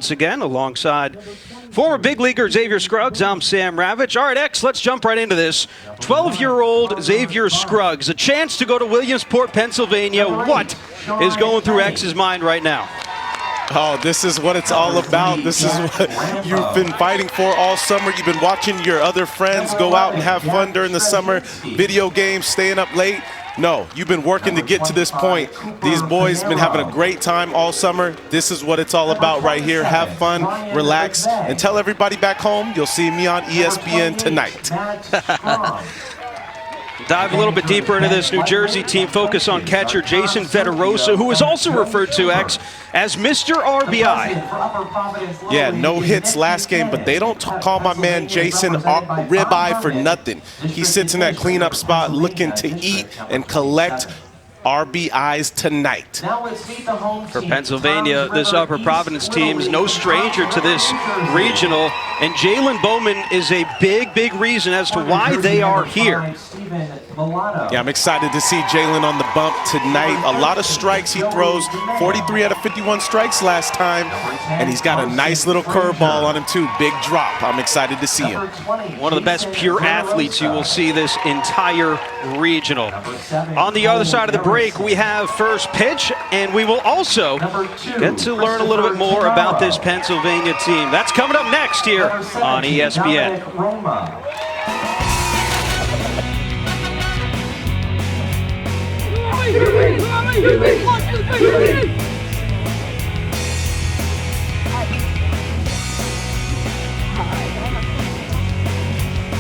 once again alongside former big leaguer Xavier Scruggs. I'm Sam Ravitch. All right, X, let's jump right into this. 12-year-old Xavier Scruggs, a chance to go to Williamsport, Pennsylvania. What is going through X's mind right now? Oh, this is what it's all about. This is what you've been fighting for all summer. You've been watching your other friends go out and have fun during the summer, video games, staying up late. No, you've been working to get to this point. These boys have been having a great time all summer. This is what it's all about right here. Have fun, relax, and tell everybody back home you'll see me on ESPN tonight. Dive a little bit deeper into this New Jersey team. Focus on catcher Jason Federosa, who is also referred to, X, as Mr. RBI. Yeah, no hits last game, but they don't call my man Jason ribeye for nothing. He sits in that cleanup spot looking to eat and collect RBIs tonight. For Pennsylvania, this Upper Providence team is no stranger to this regional, and Jalen Bowman is a big reason as to why they are here. Yeah, I'm excited to see Jalen on the bump tonight. A lot of strikes he throws, 43 out of 51 strikes last time, and he's got a nice little curveball on him too. Big drop. I'm excited to see him. One of the best pure athletes you will see this entire regional. On the other side of the break, we have first pitch, and we will also get to learn a little bit more about this Pennsylvania team. That's coming up next here on ESPN.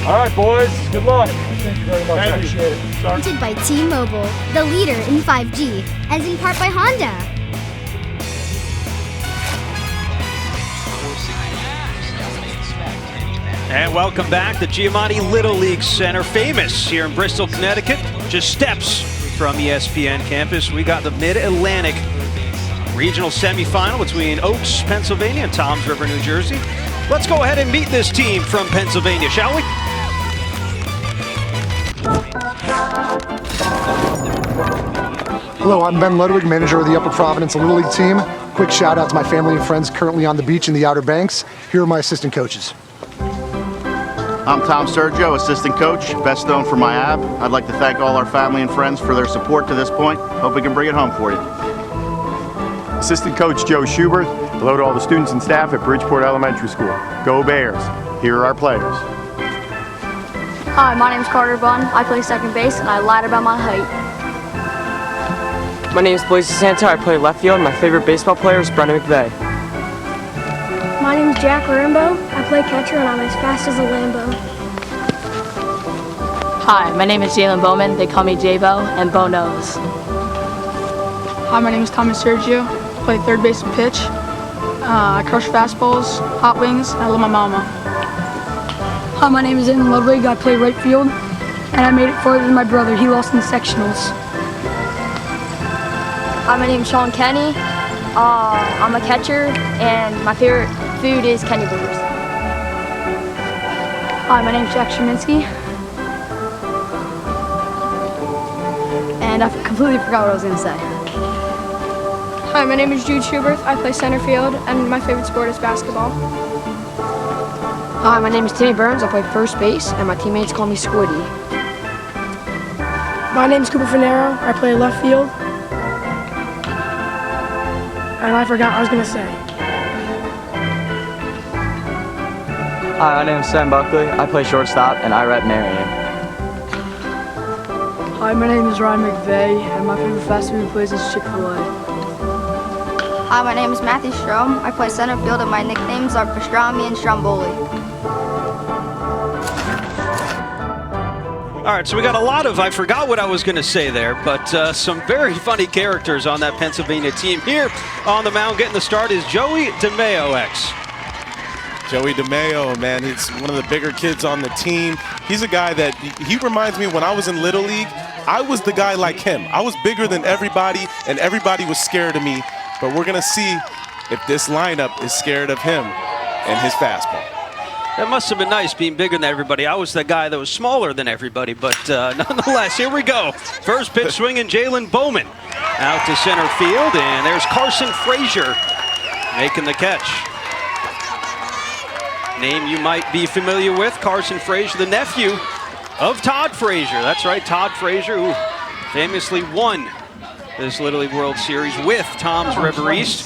All right, boys. Good luck. Thank you very much. I appreciate it. Presented by T-Mobile, the leader in 5G, as in part by Honda. And welcome back to Giamatti Little League Center, famous here in Bristol, Connecticut, just steps from ESPN campus. We got the Mid-Atlantic Regional Semifinal between Oaks, Pennsylvania and Toms River, New Jersey. Let's go ahead and meet this team from Pennsylvania, shall we? Hello, I'm Ben Ludwig, manager of the Upper Providence Little League team. Quick shout out to my family and friends currently on the beach in the Outer Banks. Here are my assistant coaches. I'm Tom Sergio, assistant coach, best known for my ab. I'd like to thank all our family and friends for their support to this point. Hope we can bring it home for you. Assistant coach Joe Schubert. Hello to all the students and staff at Bridgeport Elementary School. Go Bears. Here are our players. Hi, my name is Carter Bunn. I play second base and I lied about my height. My name is Blaise DeSanto. I play left field. My favorite baseball player is Brendan McVeigh. My name is Jack Rambo. I play catcher and I'm as fast as a Lambo. Hi, my name is Jalen Bowman. They call me J-Bo and Bo Knows. Hi, my name is Thomas Sergio. I play third base and pitch. I crush fastballs, hot wings, and I love my mama. Hi, my name is Aiden Ludwig. I play right field, and I made it farther than my brother. He lost in the sectionals. Hi, my name is Sean Kenny. I'm a catcher, and my favorite food is Kenny Burgers. Hi, my name is Jack Sheminsky. And I completely forgot what I was going to say. Hi, my name is Jude Schubert. I play center field, and my favorite sport is basketball. Hi, my name is Timmy Burns. I play first base, and my teammates call me Squiddy. My name is Cooper Finero. I play left field. And I forgot what I was going to say. Hi, my name is Sam Buckley. I play shortstop, and I rep Marion. Hi, my name is Ryan McVeigh, and my favorite fast food place is Chick-fil-A. Hi, my name is Matthew Strom. I play center field, and my nicknames are Pastrami and Stromboli. All right, so we got a lot of, I forgot what I was going to say there, but some very funny characters on that Pennsylvania team. Here on the mound getting the start is Joey DeMayo, X. Joey DeMayo, man, he's one of the bigger kids on the team. He's a guy that, he reminds me when I was in Little League, I was the guy like him. I was bigger than everybody, and everybody was scared of me. But we're going to see if this lineup is scared of him and his fastball. That must have been nice being bigger than everybody. I was the guy that was smaller than everybody, but nonetheless, here we go. First pitch swinging, Jalen Bowman out to center field, and there's Carson Frazier making the catch. Name you might be familiar with, Carson Frazier, the nephew of Todd Frazier. That's right, Todd Frazier, who famously won this Little League World Series with Tom's River East.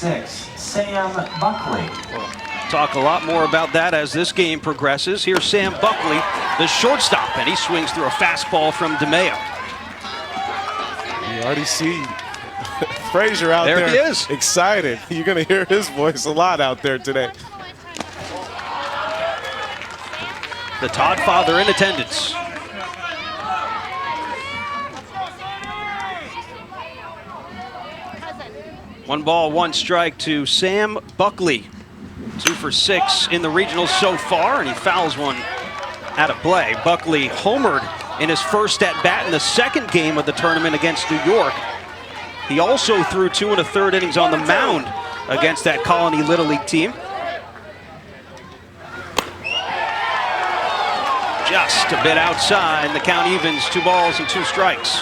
Sam Buckley. We'll talk a lot more about that as this game progresses. Here's Sam Buckley, the shortstop, and he swings through a fastball from DeMeo. You already see Frazier out there. There he is. Excited. You're going to hear his voice a lot out there today. The Todd father in attendance. One ball, one strike to Sam Buckley. 2 for 6 in the regionals so far, and he fouls one out of play. Buckley homered in his first at-bat in the second game of the tournament against New York. He also threw 2 1/3 innings on the mound against that Colony Little League team. Just a bit outside. The count evens, 2 balls and 2 strikes.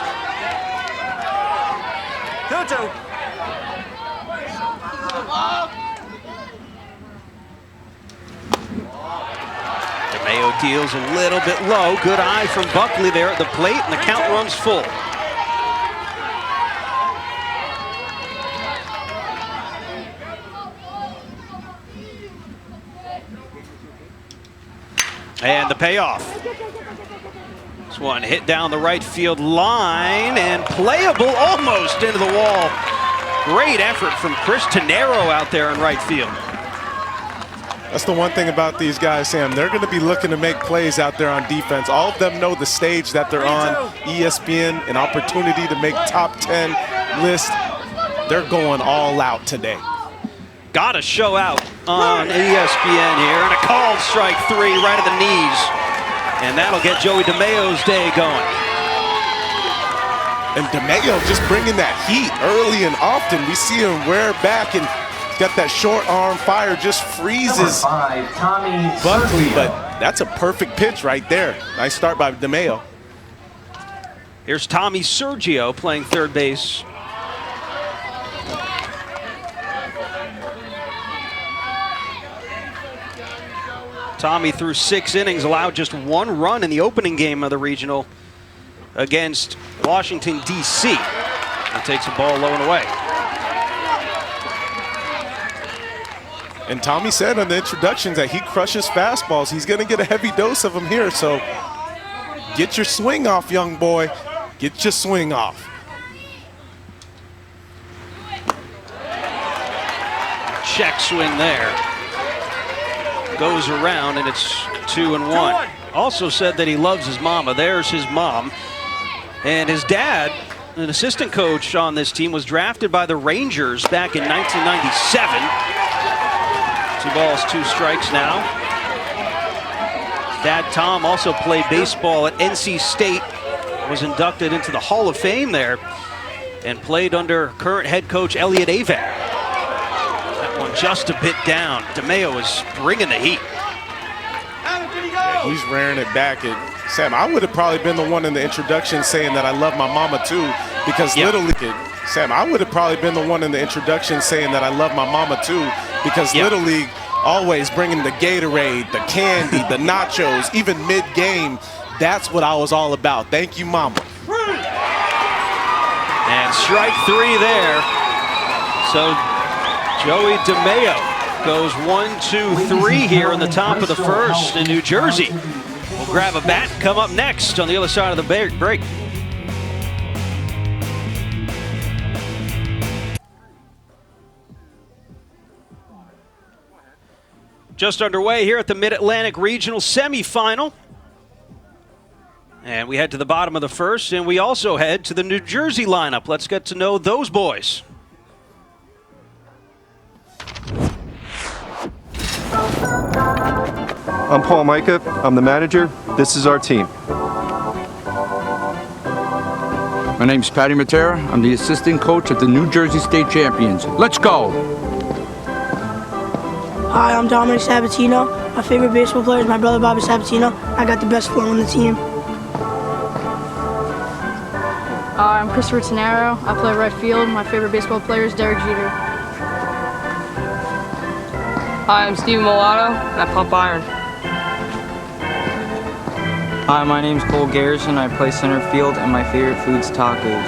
DeMeo deals a little bit low. Good eye from Buckley there at the plate, and the count runs full. And the payoff. This one hit down the right field line and playable almost into the wall. Great effort from Chris Tenero out there in right field. That's the one thing about these guys, Sam. They're going to be looking to make plays out there on defense. All of them know the stage that they're on. ESPN, an opportunity to make top 10 list. They're going all out today. Got to show out on ESPN here, and a called strike 3 right at the knees. And that'll get Joey DeMeo's day going. And DeMeo just bringing that heat early and often. We see him wear back, and he's got that short arm fire, just freezes Buckley, but that's a perfect pitch right there. Nice start by DeMeo. Here's Tommy Sergio playing third base. Tommy threw 6 innings, allowed just 1 run in the opening game of the regional against Washington, D.C. He takes a ball low and away. And Tommy said on the introductions that he crushes fastballs. He's going to get a heavy dose of them here, so get your swing off, young boy. Get your swing off. Check swing there. Goes around, and it's 2-1. Also said that he loves his mama. There's his mom. And his dad, an assistant coach on this team, was drafted by the Rangers back in 1997. 2 balls, 2 strikes now. Dad Tom also played baseball at NC State, was inducted into the Hall of Fame there, and played under current head coach Elliot Avett. Just a bit down. DeMeo is bringing the heat. Yeah, he's rearing it back. And Sam, I would have probably been the one in the introduction saying that I love my mama too, because Little League. Sam, I would have probably been the one in the introduction saying that I love my mama too, because Little League always bringing the Gatorade, the candy, the nachos, even mid-game. That's what I was all about. Thank you, mama. And strike 3 there. So Joey DeMeo goes 1, 2, 3 here in the top of the first in New Jersey. We'll grab a bat and come up next on the other side of the break. Just underway here at the Mid-Atlantic Regional Semifinal. And we head to the bottom of the first, and we also head to the New Jersey lineup. Let's get to know those boys. I'm Paul Micah. I'm the manager. This is our team. My name's Patty Matera. I'm the assistant coach of the New Jersey State Champions. Let's go! Hi, I'm Dominic Sabatino. My favorite baseball player is my brother Bobby Sabatino. I got the best form on the team. I'm Christopher Tenero. I play right field. My favorite baseball player is Derek Jeter. Hi, I'm Steven Mulatto, and I pump iron. Hi, my name's Cole Garrison. I play center field, and my favorite food's tacos.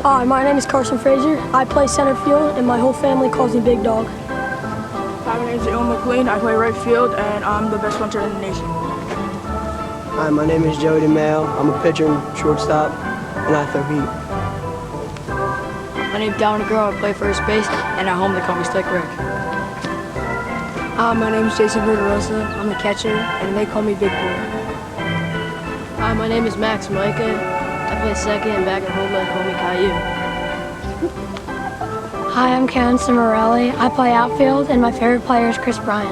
Hi, my name is Carson Fraser. I play center field, and my whole family calls me Big Dog. Hi, my name is Dylan McLean. I play right field, and I'm the best puncher in the nation. Hi, my name is Joey DeMayo. I'm a pitcher and shortstop, and I throw heat. My name's Dominic Girl. I play first base, and at home they call me Stick Rick. My name is Jason Verderosa. I'm a catcher, and they call me Big Boy. Hi, my name is Max Micah. I play second, and back at home they call me Caillou. Hi, I'm Kevin Cimarelli. I play outfield, and my favorite player is Chris Bryant.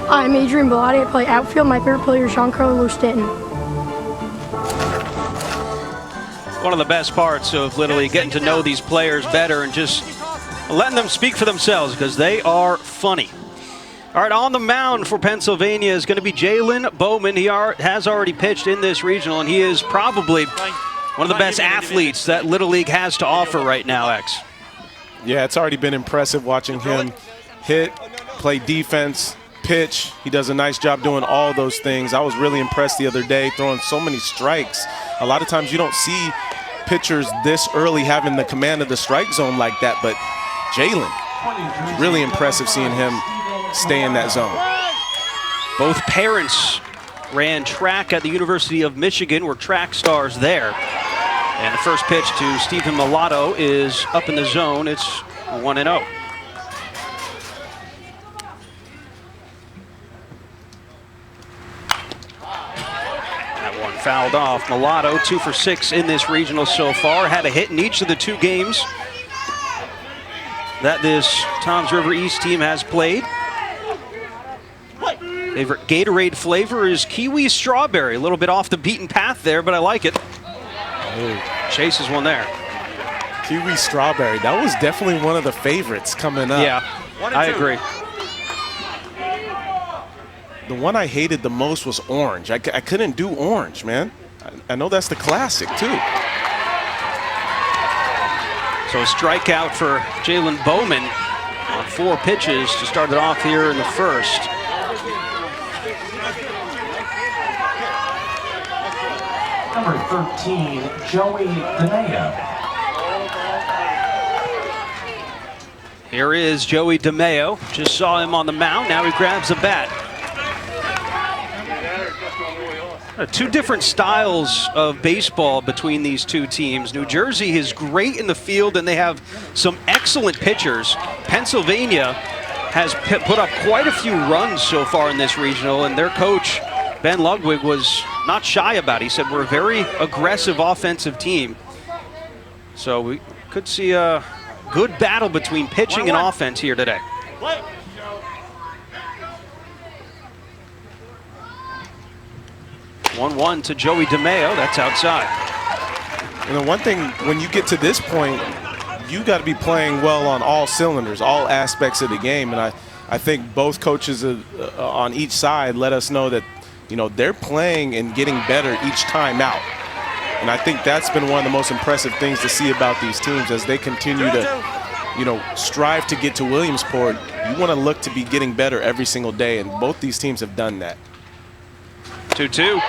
Hi, I'm Adrian Bellotti. I play outfield. My favorite player is Giancarlo Stanton. One of the best parts of Little League, getting to know these players better and just letting them speak for themselves because they are funny. All right, on the mound for Pennsylvania is going to be Jalen Bowman. He has already pitched in this regional, and he is probably one of the best athletes that Little League has to offer right now, X. Yeah, it's already been impressive watching him hit, play defense, pitch. He does a nice job doing all those things. I was really impressed the other day throwing so many strikes. A lot of times you don't see pitchers this early having the command of the strike zone like that, but Jalen, really impressive seeing him stay in that zone. Both parents ran track at the University of Michigan, were track stars there. And the first pitch to Stephen Mulatto is up in the zone. It's 1-0. Fouled off. Mulatto 2 for 6 in this regional so far. Had a hit in each of the 2 games that this Toms River East team has played. Favorite Gatorade flavor is kiwi strawberry. A little bit off the beaten path there, but I like it. Chases one there. Kiwi strawberry. That was definitely one of the favorites coming up. Yeah, I agree. The one I hated the most was orange. I couldn't do orange, man. I know that's the classic, too. So a strikeout for Jalen Bowman on 4 pitches to start it off here in the first. Number 13, Joey DeMayo. Here is Joey DeMayo. Just saw him on the mound. Now he grabs the bat. 2 different styles of baseball between these 2 teams. New Jersey is great in the field, and they have some excellent pitchers. Pennsylvania has put up quite a few runs so far in this regional, and their coach, Ben Ludwig, was not shy about it. He said, we're a very aggressive offensive team. So we could see a good battle between pitching and offense here today. 1-1 to Joey DeMayo. That's outside. And the one thing, when you get to this point, you got to be playing well on all cylinders, all aspects of the game. And I think both coaches on each side let us know that, you know, they're playing and getting better each time out. And I think that's been one of the most impressive things to see about these teams as they continue to, you know, strive to get to Williamsport. You want to look to be getting better every single day, and both these teams have done that. 2-2.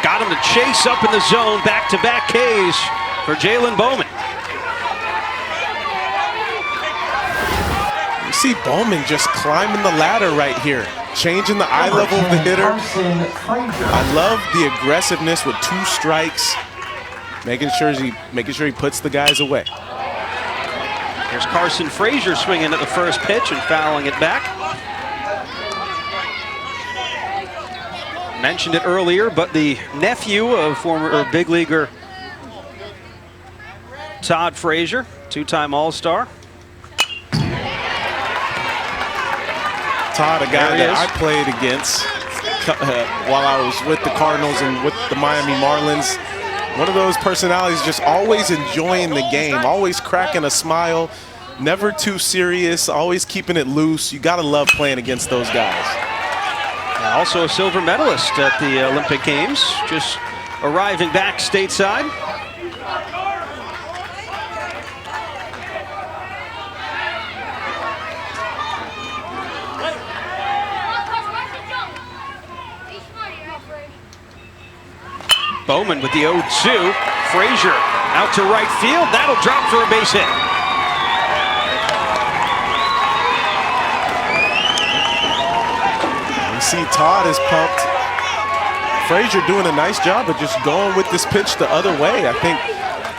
Got him to chase up in the zone. Back-to-back Ks for Jalen Bowman. You see Bowman just climbing the ladder right here, changing the eye level of the hitter. I love the aggressiveness with 2 strikes, making sure he puts the guys away. Here's Carson Frazier swinging at the first pitch and fouling it back. Mentioned it earlier, but the nephew of former big leaguer Todd Frazier, 2-time All-Star. Todd, a guy that I played against while I was with the Cardinals and with the Miami Marlins. One of those personalities just always enjoying the game, always cracking a smile, never too serious, always keeping it loose. You got to love playing against those guys. Also a silver medalist at the Olympic Games, just arriving back stateside. Bowman with the 0-2. Frazier out to right field. That'll drop for a base hit. You see Todd is pumped. Frazier doing a nice job of just going with this pitch the other way. I think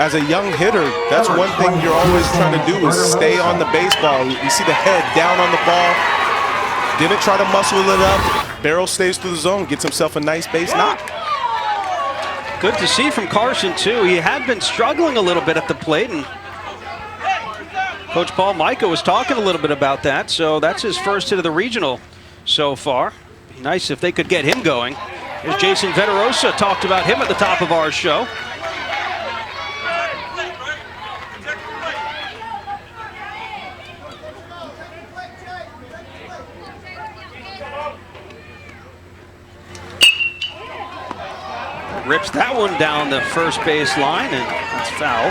as a young hitter, that's one thing you're always trying to do is stay on the baseball. You see the head down on the ball. Didn't try to muscle it up. Barrel stays through the zone, gets himself a nice base knock. Good to see from Carson, too. He had been struggling a little bit at the plate, and Coach Paul Micah was talking a little bit about that, so that's his first hit of the regional so far. Be nice if they could get him going. Here's Jason Veterosa, talked about him at the top of our show. Rips that one down the first base line, and it's foul.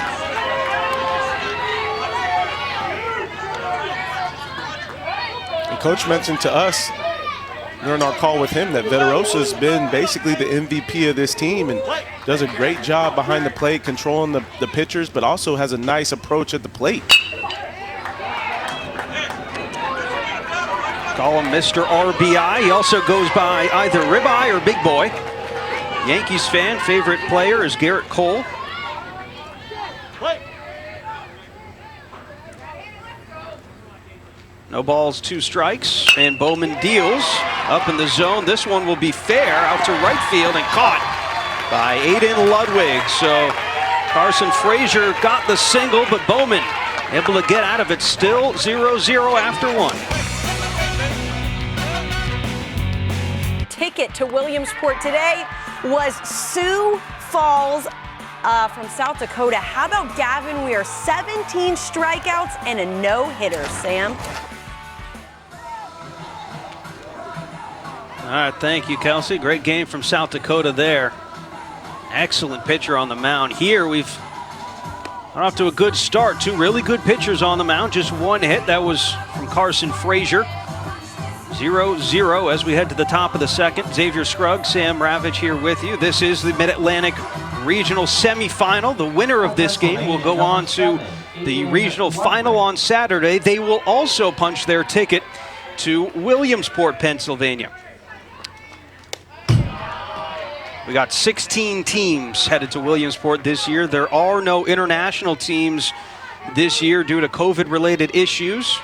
And Coach mentioned to us during our call with him that Veterosa's been basically the MVP of this team and does a great job behind the plate, controlling the pitchers, but also has a nice approach at the plate. Call him Mr. RBI. He also goes by either Ribeye or Big Boy. Yankees fan, favorite player is Garrett Cole. No balls, 2 strikes, and Bowman deals up in the zone. This one will be fair out to right field and caught by Aiden Ludwig. So Carson Frazier got the single, but Bowman able to get out of it. Still 0-0 after 1. Ticket to Williamsport today was Sioux Falls from South Dakota. How about Gavin? We are 17 strikeouts and a no-hitter, Sam. All right, thank you, Kelsey. Great game from South Dakota there. Excellent pitcher on the mound. Here we've got off to a good start. 2 really good pitchers on the mound. Just 1 hit. That was from Carson Frazier. 0-0 as we head to the top of the second. Xavier Scruggs, Sam Ravitch here with you. This is the Mid-Atlantic Regional Semifinal. The winner of this game will go on to the regional final on Saturday. They will also punch their ticket to Williamsport, Pennsylvania. We got 16 teams headed to Williamsport this year. There are no international teams this year due to COVID-related issues.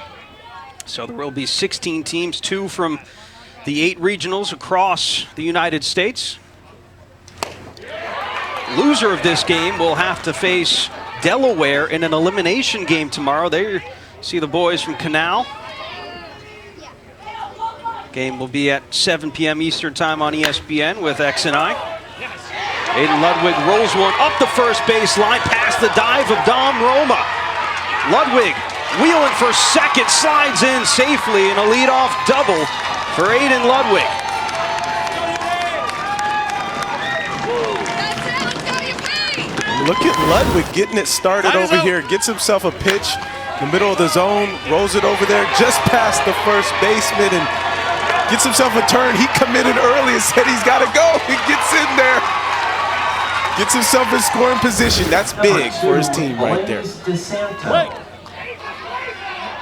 So there will be 16 teams, 2 from the 8 regionals across the United States. Loser of this game will have to face Delaware in an elimination game tomorrow. There you see the boys from Canal. Game will be at 7 p.m. Eastern time on ESPN with XNI. Aiden Ludwig rolls one up the first base line past the dive of Dom Roma. Ludwig wheeling for second, slides in safely in a leadoff double for Aiden Ludwig. Look at Ludwig getting it started over here. Gets himself a pitch in the middle of the zone, rolls it over there just past the first baseman and gets himself a turn. He committed early and said he's got to go. He gets in there. Gets himself in scoring position. That's big for his team right there.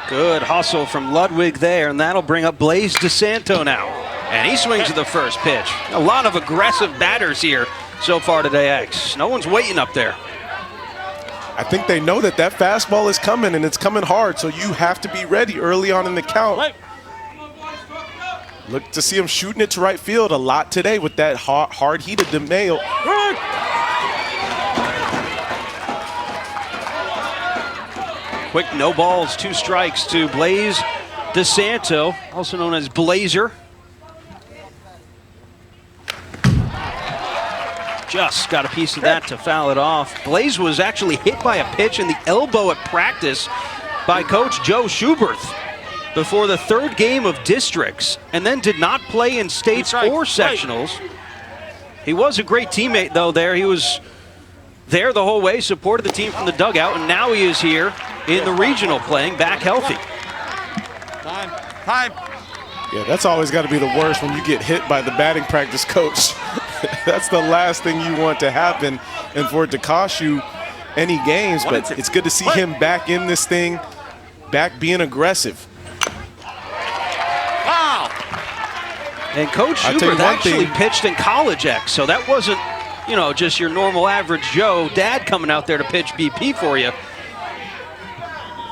Good hustle from Ludwig there, and that'll bring up Blaze DeSanto now. And he swings to the first pitch. A lot of aggressive batters here so far today, X. No one's waiting up there. I think they know that that fastball is coming, and it's coming hard, so you have to be ready early on in the count. Look to see him shooting it to right field a lot today with that hard heat of DeMayo. Quick no balls, 2 strikes to Blaze DeSanto, also known as Blazer. Just got a piece of that to foul it off. Blaze was actually hit by a pitch in the elbow at practice by Coach Joe Schuberth before the 3rd game of districts, and then did not play in states or sectionals. He was a great teammate, though, there. He was there the whole way, supported the team from the dugout, and now he is here in the regional playing back healthy. Yeah, that's always got to be the worst when you get hit by the batting practice coach. That's the last thing you want to happen, and for it to cost you any games. But it's good to see him back in this thing, back being aggressive. Wow! And Coach Schubert actually pitched in college X, so that wasn't, you know, just your normal average Joe dad coming out there to pitch BP for you.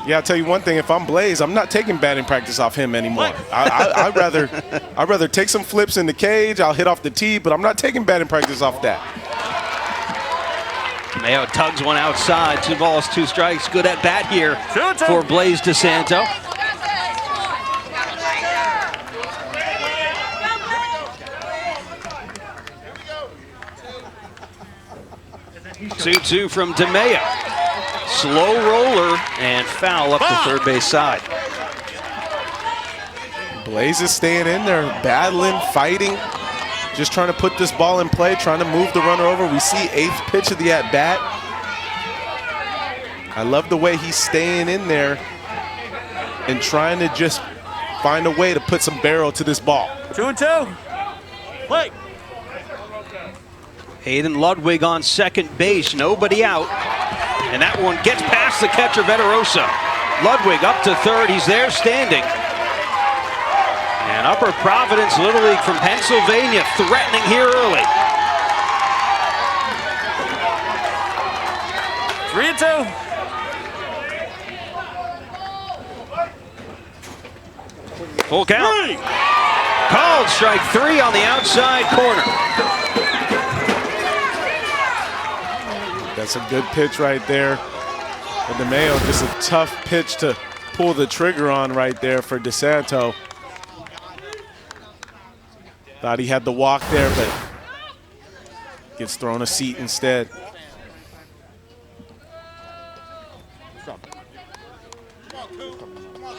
Yeah, I'll tell you one thing. If I'm Blaze, I'm not taking batting practice off him anymore. I'd rather take some flips in the cage. I'll hit off the tee, but I'm not taking batting practice off that. Mayo tugs one outside. 2 balls, 2 strikes. Good at bat here for Blaze DeSanto. Two from DeMayo. Slow roller and foul up the third base side. Blaze is staying in there, battling, fighting, just trying to put this ball in play, trying to move the runner over. We see 8th pitch of the at-bat. I love the way he's staying in there and trying to just find a way to put some barrel to this ball. 2-2. Play. Hayden Ludwig on second base, nobody out. And that one gets past the catcher, Veterosa. Ludwig up to third, he's there standing. And Upper Providence Little League from Pennsylvania threatening here early. 3-2. Full count. Called strike 3 on the outside corner. That's a good pitch right there for DeMayo. Just a tough pitch to pull the trigger on right there for DeSanto. Thought he had the walk there, but gets thrown a seat instead.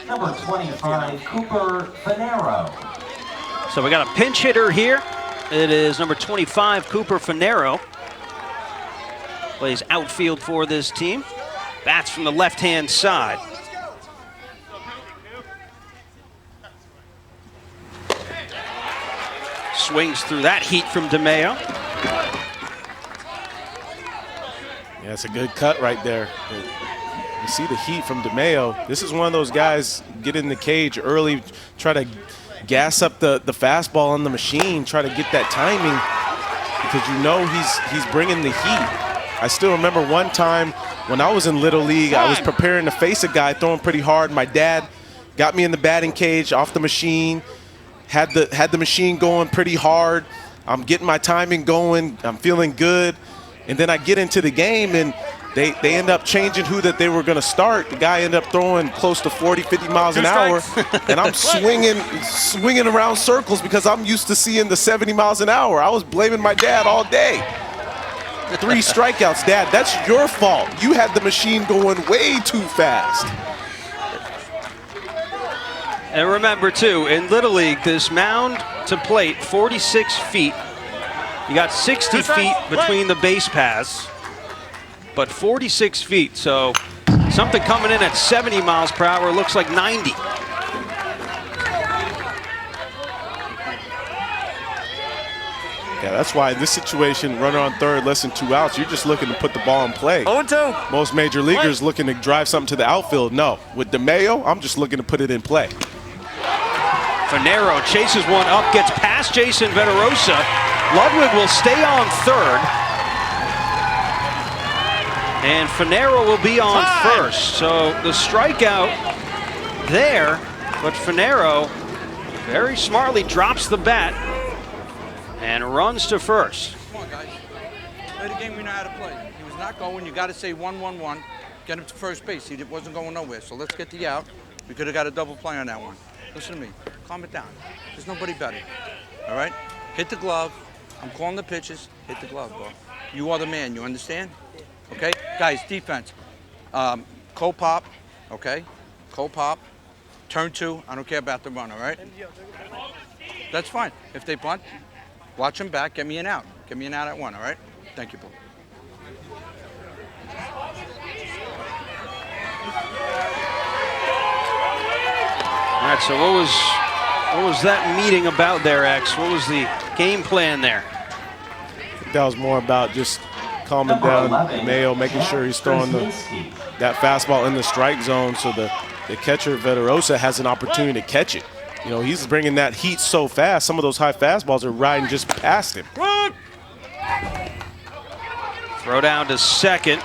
Number 25, Cooper Finero. So we got a pinch hitter here. It is number 25, Cooper Finero. Plays outfield for this team. Bats from the left-hand side. Swings through that heat from DeMayo. Yeah, it's a good cut right there. You see the heat from DeMayo. This is one of those guys, get in the cage early, try to gas up the fastball on the machine, try to get that timing, because you know he's bringing the heat. I still remember one time when I was in Little League, I was preparing to face a guy throwing pretty hard. My dad got me in the batting cage off the machine, had the machine going pretty hard. I'm getting my timing going. I'm feeling good. And then I get into the game, and they end up changing who that they were going to start. The guy ended up throwing close to 40, 50 miles an hour, and I'm swinging around circles because I'm used to seeing the 70 miles an hour. I was blaming my dad all day. 3 strikeouts, Dad, that's your fault. You had the machine going way too fast. And remember, too, in Little League, this mound to plate, 46 feet. You got 60 feet between the base paths, but 46 feet. So something coming in at 70 miles per hour looks like 90. Yeah, that's why in this situation, runner on third, less than 2 outs, you're just looking to put the ball in play. 0-2. Most major leaguers looking to drive something to the outfield. No, with DeMayo, I'm just looking to put it in play. Finero chases one up, gets past Jason Veterosa. Ludwig will stay on third. And Finero will be on first. So the strikeout there, but Finero very smartly drops the bat and runs to first. Come on, guys. Play the game we know how to play. He was not going. You got to say 1-1-1. Get him to first base. He wasn't going nowhere. So let's get the out. We could have got a double play on that one. Listen to me. Calm it down. There's nobody better. All right? Hit the glove. I'm calling the pitches. Hit the glove, bro. You are the man. You understand? Okay? Guys, defense. Co-pop. Okay? Co-pop. Turn 2. I don't care about the run, all right? That's fine. If they bunt, watch them back. Get me an out. Get me an out at 1, all right? Thank you, Bill. All right, so what was that meeting about there, X? What was the game plan there? think that was more about just calming down Mayo, making sure he's throwing that fastball in the strike zone so the catcher, Veterosa, has an opportunity to catch it. You know, he's bringing that heat so fast, some of those high fastballs are riding just past him. Throw down to second.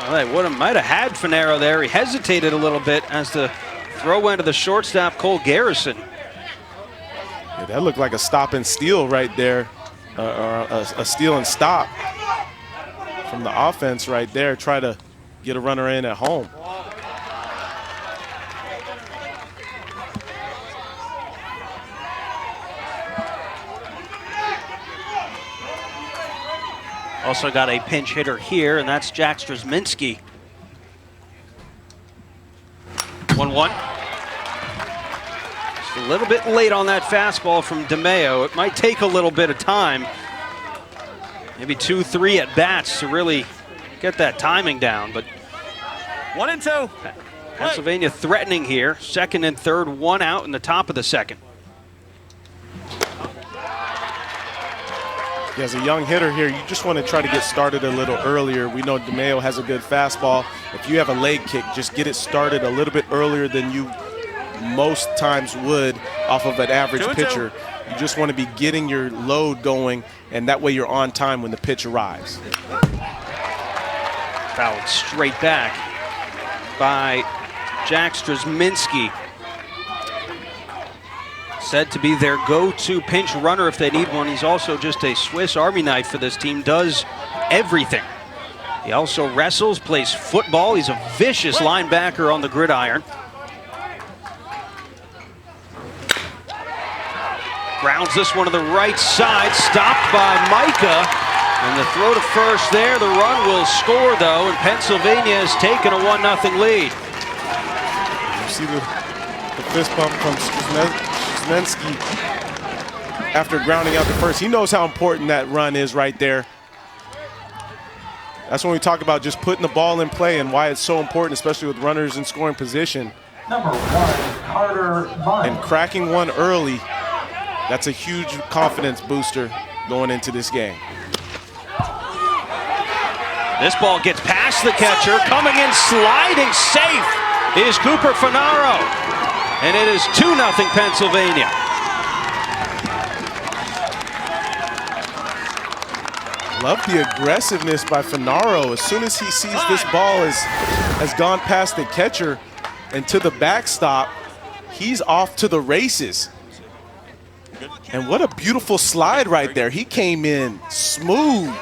Well, might have had Finero there. He hesitated a little bit as the throw went to the shortstop, Cole Garrison. Yeah, that looked like a stop and steal right there, or a steal and stop from the offense right there. Try to get a runner in at home. Also got a pinch hitter here, and that's Jack Strzeminski. 1-1. Just a little bit late on that fastball from DeMeo. It might take a little bit of time, maybe 2-3 at bats to really get that timing down. But 1-2. Pennsylvania threatening here. Second and third, one out in the top of the second. As a young hitter here, you just want to try to get started a little earlier. We know DeMeo has a good fastball. If you have a leg kick, just get it started a little bit earlier than you most times would off of an average pitcher. You just want to be getting your load going, and that way you're on time when the pitch arrives. Fouled straight back by Jack Strzeminski. Said to be their go-to pinch runner if they need one. He's also just a Swiss Army knife for this team, does everything. He also wrestles, plays football. He's a vicious linebacker on the gridiron. Grounds this one to the right side, stopped by Micah. And the throw to first there, the run will score though, and Pennsylvania has taken a 1-0 lead. You see the fist bump from Strzeminski after grounding out the first. He knows how important that run is right there. That's when we talk about just putting the ball in play and why it's so important, especially with runners in scoring position. Number 1, Carter Bunn. And cracking one early, that's a huge confidence booster going into this game. This ball gets past the catcher. Coming in sliding safe is Cooper Finero. And it is 2-0 Pennsylvania. Love the aggressiveness by Finero. As soon as he sees this ball has gone past the catcher and to the backstop, he's off to the races. And what a beautiful slide right there. He came in smooth.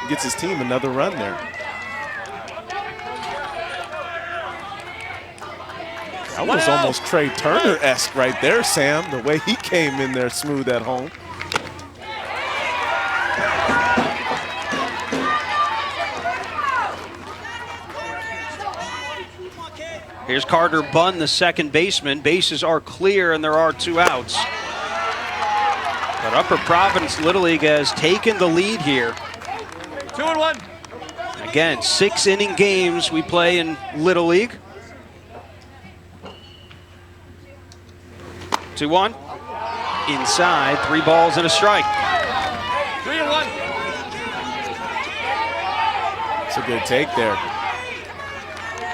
Gets his team another run there. That was almost Trey Turner-esque right there, Sam, the way he came in there smooth at home. Here's Carter Bunn, the second baseman. Bases are clear and there are 2 outs. But Upper Providence Little League has taken the lead here. 2-1. Again, 6-inning games we play in Little League. 2-1. Inside, 3 balls and a strike. 3-1. It's a good take there.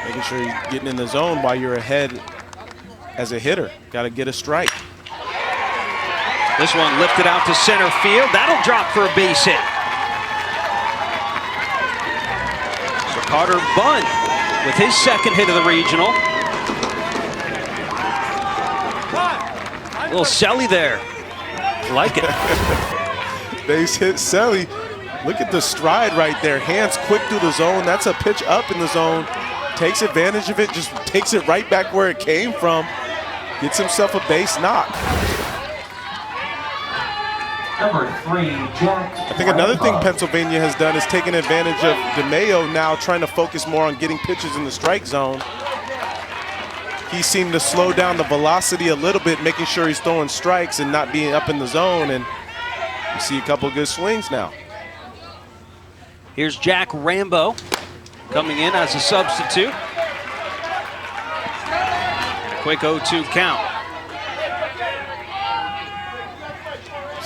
Making sure you're getting in the zone while you're ahead as a hitter. Got to get a strike. This one lifted out to center field. That'll drop for a base hit. So Carter Bunn with his second hit of the regional. A little Selly there. Like it. Base hit Selly. Look at the stride right there. Hands quick through the zone. That's a pitch up in the zone. Takes advantage of it, just takes it right back where it came from. Gets himself a base knock. Number 3, Jack. I think another thing Pennsylvania has done is taken advantage of DeMeo now trying to focus more on getting pitches in the strike zone. He seemed to slow down the velocity a little bit, making sure he's throwing strikes and not being up in the zone, and you see a couple good swings now. Here's Jack Rambo coming in as a substitute. And a quick 0-2 count.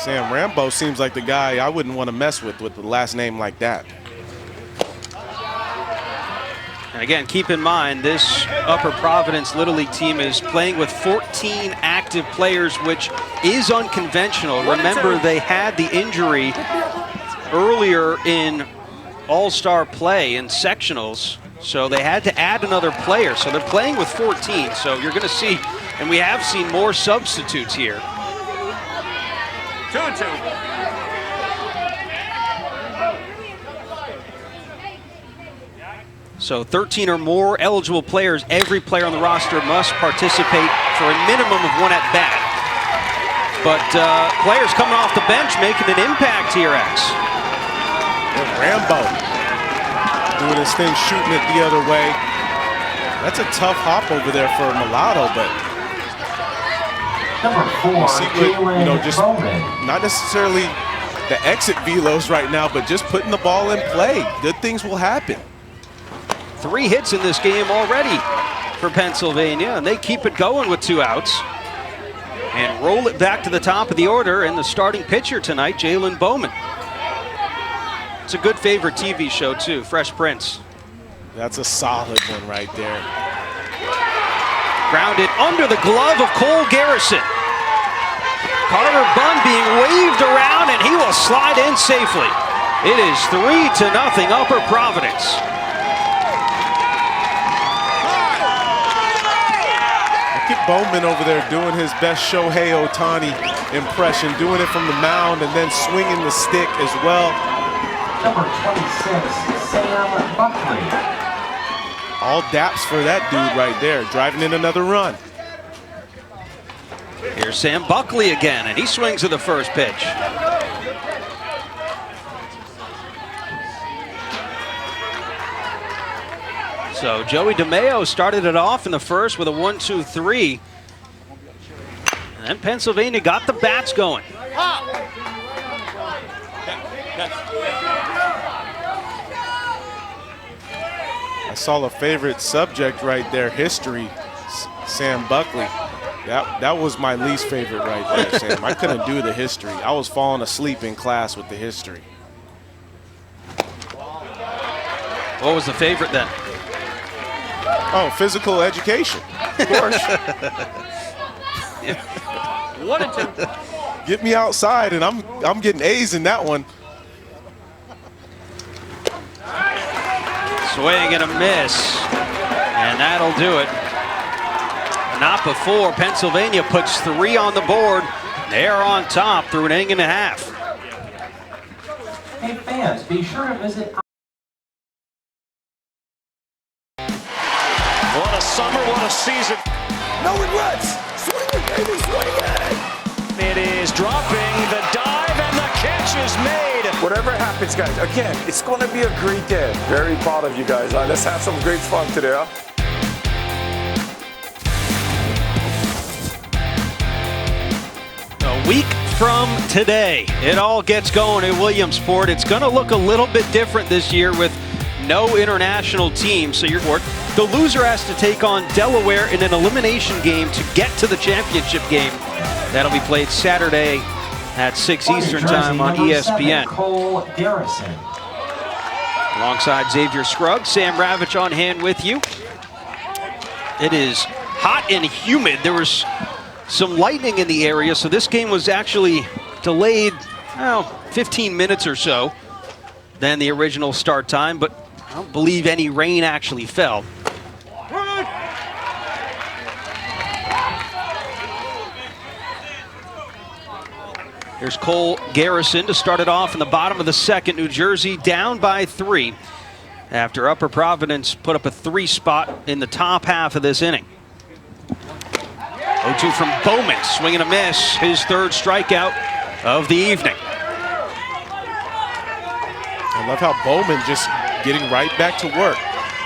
Sam Rambo seems like the guy I wouldn't want to mess with the last name like that. And again, keep in mind, this Upper Providence Little League team is playing with 14 active players, which is unconventional. Remember, they had the injury earlier in all-star play in sectionals, so they had to add another player. So they're playing with 14, so you're going to see, and we have seen more substitutes here. 2-2. So 13 or more eligible players. Every player on the roster must participate for a minimum of one at bat. But players coming off the bench making an impact here, X. And Rambo doing his thing, shooting it the other way. That's a tough hop over there for Mulatto, but you see what, just not necessarily the exit velos right now, but just putting the ball in play. Good things will happen. 3 hits in this game already for Pennsylvania, and they keep it going with 2 outs and roll it back to the top of the order. And the starting pitcher tonight, Jalen Bowman. It's a good favorite TV show too, Fresh Prince. That's a solid one right there. Grounded under the glove of Cole Garrison. Carter Bunn being waved around, and he will slide in safely. It is 3-0 Upper Providence. Bowman over there doing his best Shohei Ohtani impression, doing it from the mound and then swinging the stick as well. Number 26, Sam Buckley. All daps for that dude right there, driving in another run. Here's Sam Buckley again, and he swings at the first pitch. So Joey DeMeo started it off in the first with a 1-2-3. And then Pennsylvania got the bats going. I saw a favorite subject right there, history, Sam Buckley. That was my least favorite right there, Sam. I couldn't do the history. I was falling asleep in class with the history. What was the favorite then? Oh, physical education, of course. 1-2. Get me outside, and I'm getting A's in that one. Swing and a miss, and that'll do it. Not before Pennsylvania puts 3 on the board. They're on top through an inning and a half. Hey fans, be sure to visit. What a summer, what a season. No regrets. Swing, baby, swing it. It is dropping, the dive, and the catch is made. Whatever happens, guys, again, it's going to be a great day. Very proud of you guys. Let's have some great fun today, huh? A week from today, it all gets going at Williamsport. It's going to look a little bit different this year with no international team. So the loser has to take on Delaware in an elimination game to get to the championship game. That'll be played Saturday at 6 Eastern time on ESPN. Cole Garrison. Alongside Xavier Scruggs, Sam Ravitch on hand with you. It is hot and humid. There was some lightning in the area, so this game was actually delayed 15 minutes or so than the original start time, but I don't believe any rain actually fell. Here's Cole Garrison to start it off in the bottom of the second. New Jersey down by 3 after Upper Providence put up a 3 spot in the top half of this inning. 0-2 from Bowman, swing and a miss, his 3rd strikeout of the evening. I love how Bowman just getting right back to work.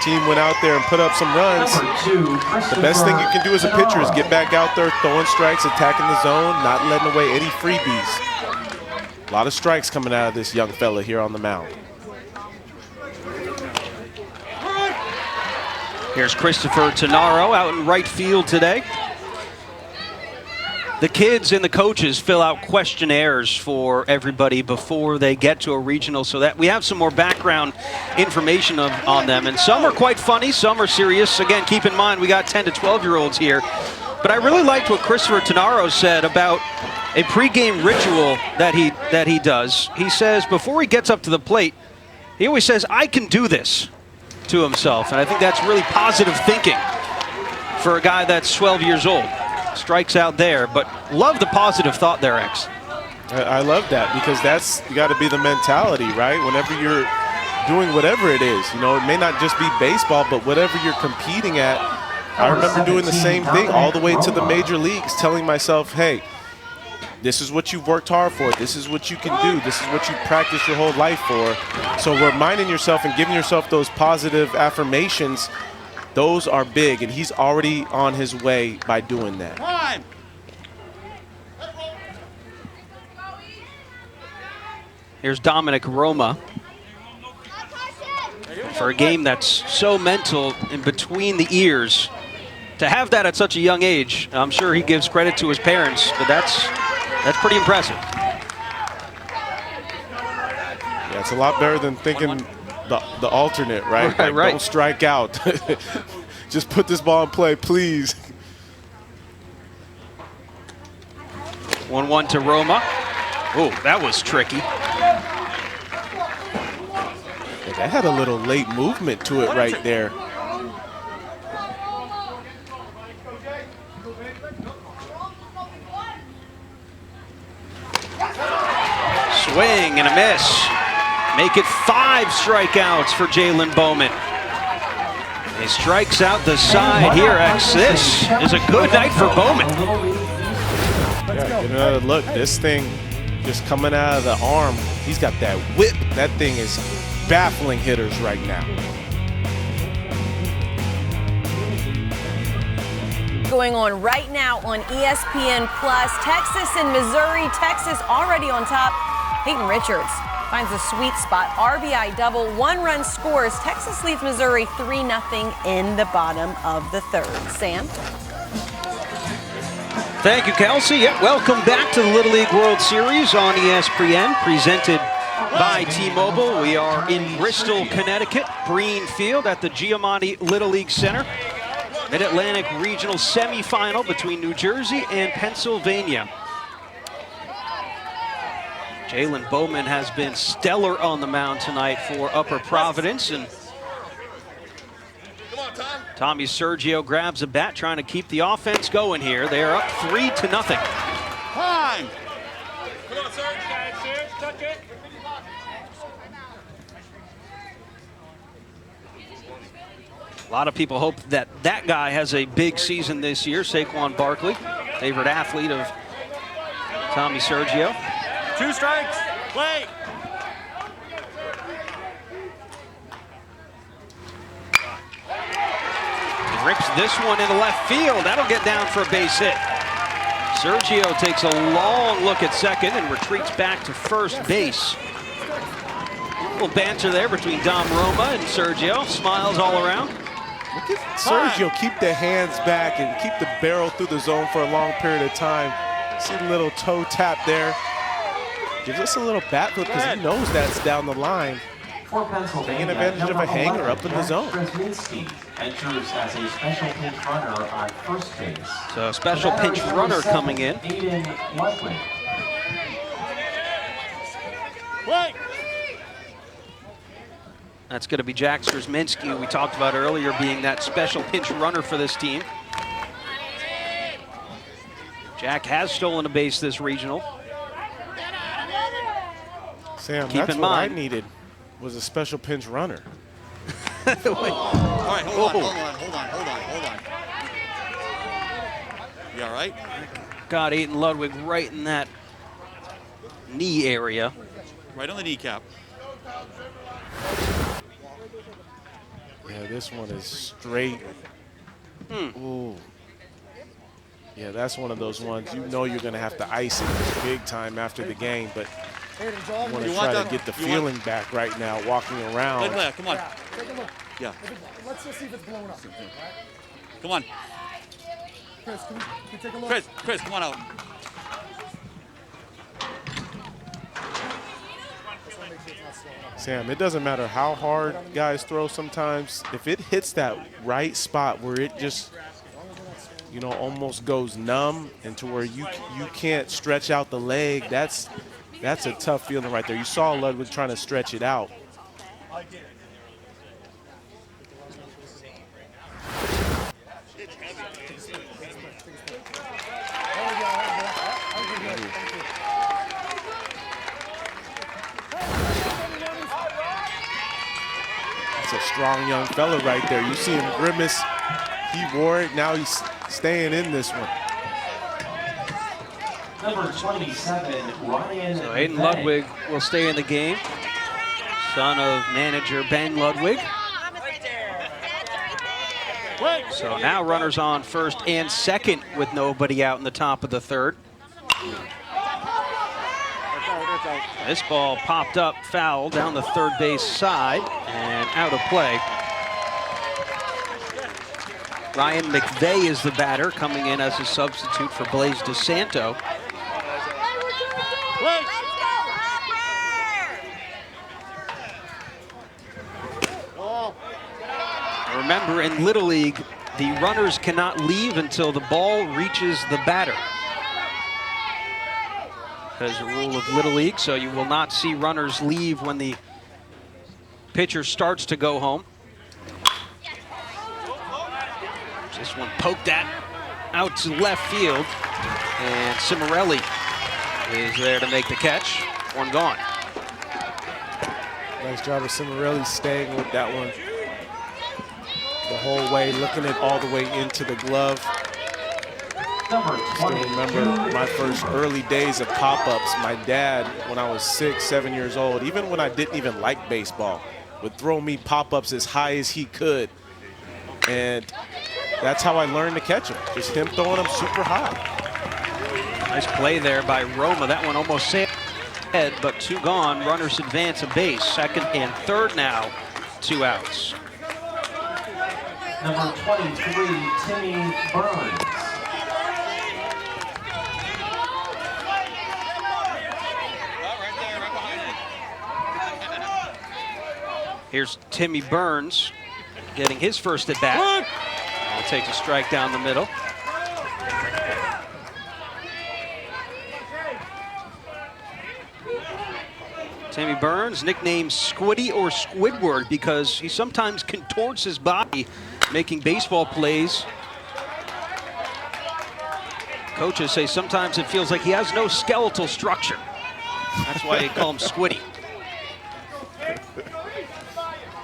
Team went out there and put up some runs. The best thing you can do as a pitcher is get back out there, throwing strikes, attacking the zone, not letting away any freebies. A lot of strikes coming out of this young fella here on the mound. Here's Christopher Tannaro out in right field today. the kids and the coaches fill out questionnaires for everybody before they get to a regional, so that we have some more background information on them. And some are quite funny, some are serious. Again, keep in mind we got 10 to 12-year-olds here. But I really liked what Christopher Tenaro said about a pregame ritual that he does. He says before he gets up to the plate, he always says, "I can do this," to himself. And I think that's really positive thinking for a guy that's 12 years old. Strikes out there, but love the positive thought there, X. I love that, because that's got to be the mentality, right? Whenever you're doing whatever it is, you know, it may not just be baseball, but whatever you're competing at. I remember doing the same thing all the way to the major leagues, telling myself, hey, this is what you've worked hard for. This is what you can do. This is what you practiced your whole life for. So reminding yourself and giving yourself those positive affirmations, those are big, and he's already on his way by doing that. Time. Here's Dominic Roma for a game that's so mental in between the ears. To have that at such a young age, I'm sure he gives credit to his parents, but that's pretty impressive. Yeah, it's a lot better than thinking the alternate, right? Right. Don't strike out. Just put this ball in play, please. 1-1 to Roma. Oh, that was tricky. Yeah, that had a little late movement to it right there. Swing and a miss. Make it 5 strikeouts for Jalen Bowman. He strikes out the side here, X. This is a good night for Bowman. Yeah, get another look. This thing just coming out of the arm. He's got that whip. That thing is baffling hitters right now. Going on right now on ESPN Plus. Texas and Missouri. Texas already on top. Peyton Richards finds a sweet spot. RBI double, 1-run scores. Texas leads Missouri 3-0 in the bottom of the 3rd. Sam? Thank you, Kelsey. Yep, welcome back to the Little League World Series on ESPN, presented by T-Mobile. We are in Bristol, Connecticut, Breen Field at the Giamatti Little League Center. Mid-Atlantic Regional Semifinal between New Jersey and Pennsylvania. Jalen Bowman has been stellar on the mound tonight for Upper Providence, and Tommy Sergio grabs a bat, trying to keep the offense going here. They are up 3-0. Time. Come on, Serge. Serge, touch it. A lot of people hope that that guy has a big season this year. Saquon Barkley, favorite athlete of Tommy Sergio. 2 strikes. Play. He rips this one into left field. That'll get down for a base hit. Sergio takes a long look at second and retreats back to first base. A little banter there between Dom Roma and Sergio. Smiles all around. Look at Sergio keep the hands back and keep the barrel through the zone for a long period of time. See the little toe tap there. Gives us a little bat flip because he knows that's down the line. Taking advantage of a hanger up in the zone. Enters as a special pinch runner on first base. So a special pinch runner coming in. Aiden Ludwig. That's going to be Jack Strzeminski, who we talked about earlier, being that special pinch runner for this team. Jack has stolen a base this regional. Sam, Keep that's in what mind. I needed, was a special pinch runner. All right, hold on. You all right? Got Aiden Ludwig right in that knee area. Right on the kneecap. Yeah, this one is straight. Ooh. Yeah, that's one of those ones you know you're going to have to ice it big time after the game, but you want to try to get the feeling back right now walking around. Come on. Take a look. Yeah. Let's just see if it's blowing up. Come on. Chris, come on out. Sam, it doesn't matter how hard guys throw sometimes. If it hits that right spot where it just, you know, almost goes numb and to where you can't stretch out the leg, that's a tough feeling right there. You saw Ludwig trying to stretch it out. That's a strong young fella right there. You see him grimace. He wore it. Now he's staying in this one. Number 27, Ryan. So Aiden Ludwig will stay in the game. Son of manager Ben Ludwig. So now runners on first and second with nobody out in the top of the third. This ball popped up, foul down the third base side and out of play. Ryan McVeigh is the batter, coming in as a substitute for Blaze DeSanto. Remember, in Little League, the runners cannot leave until the ball reaches the batter. That's a rule of Little League, so you will not see runners leave when the pitcher starts to go home. This one poked at out to left field, and Cimarelli is there to make the catch. One gone. Nice job of Cimarelli staying with that one the whole way, looking it all the way into the glove. Still remember my first early days of pop-ups. My dad, when I was 6, 7 years old, even when I didn't even like baseball, would throw me pop-ups as high as he could. And that's how I learned to catch them, just him throwing them super high. Nice play there by Roma. That one almost sailed ahead, but two gone. Runners advance a base. Second and third now, 2 outs. Number 23, Timmy Burns. Here's Timmy Burns getting his first at bat. He'll take a strike down the middle. Timmy Burns, nicknamed Squiddy or Squidward because he sometimes contorts his body making baseball plays. Coaches say sometimes it feels like he has no skeletal structure. That's why they call him Squiddy.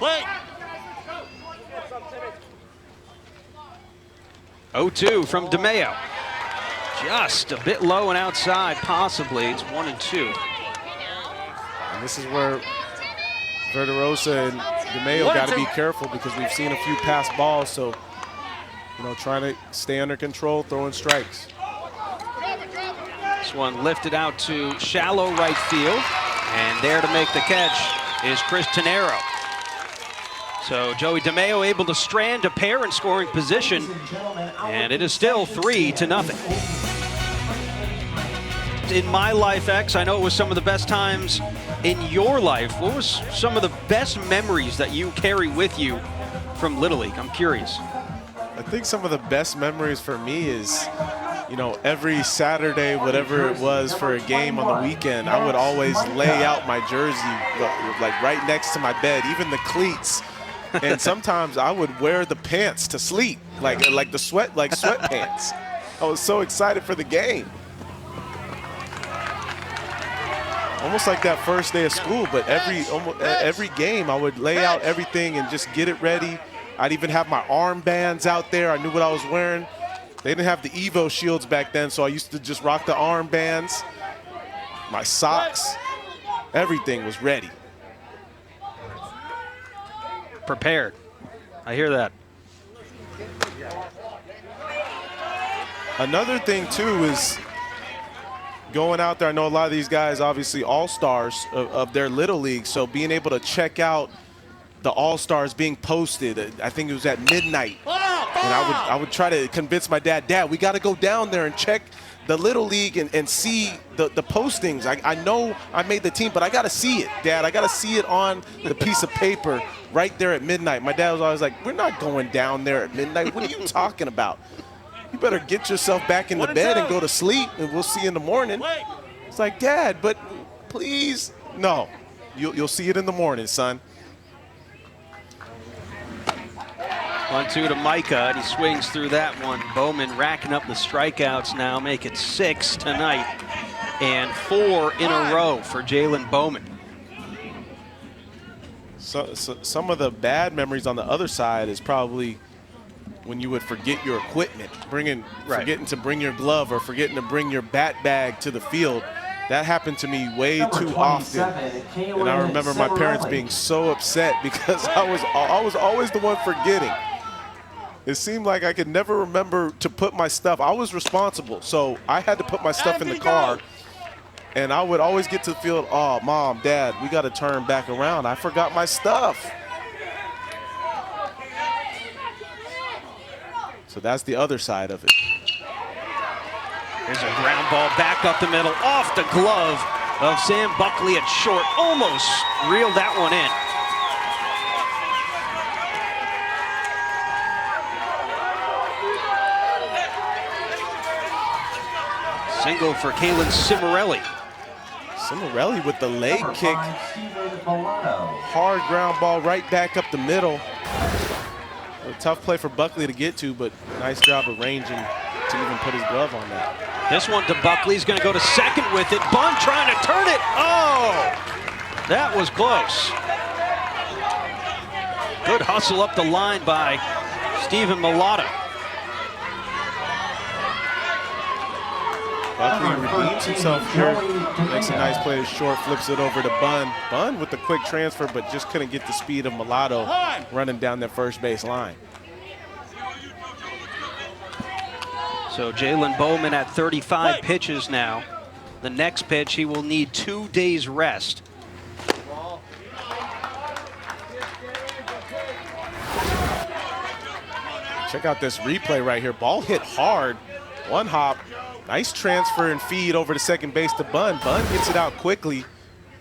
Wait. 0-2 from DeMeo. Just a bit low and outside, possibly. It's 1-2. And this is where Verderosa and DeMeo got to be careful because we've seen a few pass balls. So, you know, trying to stay under control, throwing strikes. This one lifted out to shallow right field. And there to make the catch is Chris Tenero. So Joey DeMeo able to strand a pair in scoring position, and it is still 3-0. In my life, X, I know it was some of the best times in your life. What was some of the best memories that you carry with you from Little League? I'm curious. I think some of the best memories for me is, you know, every Saturday, whatever it was for a game on the weekend, I would always lay out my jersey like right next to my bed, even the cleats. And sometimes I would wear the pants to sleep, like the sweatpants. I was so excited for the game. Almost like that first day of school, but every game I would lay out everything and just get it ready. I'd even have my armbands out there. I knew what I was wearing. They didn't have the Evo shields back then, so I used to just rock the armbands. My socks, everything was ready. Prepared. I hear that. Another thing, too, is going out there. I know a lot of these guys, obviously, all-stars of their Little League, so being able to check out the all-stars being posted, I think it was at midnight. And I would try to convince my dad, we got to go down there and check the Little League and see the postings. I know I made the team, but I got to see it, Dad. I got to see it on the piece of paper right there at midnight. My dad was always like, we're not going down there at midnight. What are you talking about? You better get yourself back in the bed and go to sleep, and we'll see you in the morning. It's like, Dad, but please. No, you'll see it in the morning, son. 1-2 to Micah, and he swings through that one. Bowman racking up the strikeouts now, make it 6 tonight, and 4 in a row for Jalen Bowman. So some of the bad memories on the other side is probably when you would forget your equipment, forgetting to bring your glove or forgetting to bring your bat bag to the field. That happened to me way too often, and I remember my parents being so upset because I was always the one forgetting. It seemed like I could never remember to put my stuff. I was responsible, so I had to put my stuff in the car, and I would always get to the field, oh, Mom, Dad, we got to turn back around. I forgot my stuff. So that's the other side of it. Here's a ground ball back up the middle, off the glove of Sam Buckley at short. Almost reeled that one in. Single for Kalen Cimarelli. Cimarelli with the leg kick. Hard ground ball right back up the middle. A tough play for Buckley to get to, but nice job arranging to even put his glove on that. This one to Buckley. He's going to go to second with it. Bunn trying to turn it. Oh, that was close. Good hustle up the line by Steven Mulata. Buckley redeems himself here. Makes a nice play to short, flips it over to Bunn. Bunn with the quick transfer, but just couldn't get the speed of Mulatto running down that first base line. So Jalen Bowman at 35 pitches now. The next pitch, he will need 2 days rest. Check out this replay right here. Ball hit hard, one hop. Nice transfer and feed over to second base to Bunn. Bunn gets it out quickly,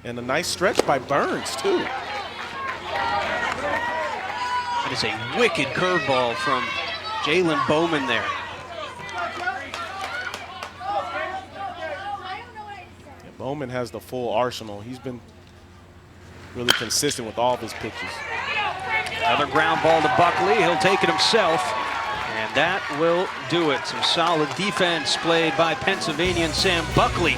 and a nice stretch by Burns, too. That is a wicked curveball from Jalen Bowman there. Yeah, Bowman has the full arsenal. He's been really consistent with all of his pitches. Another ground ball to Buckley. He'll take it himself. And that will do it. Some solid defense played by Pennsylvanian Sam Buckley.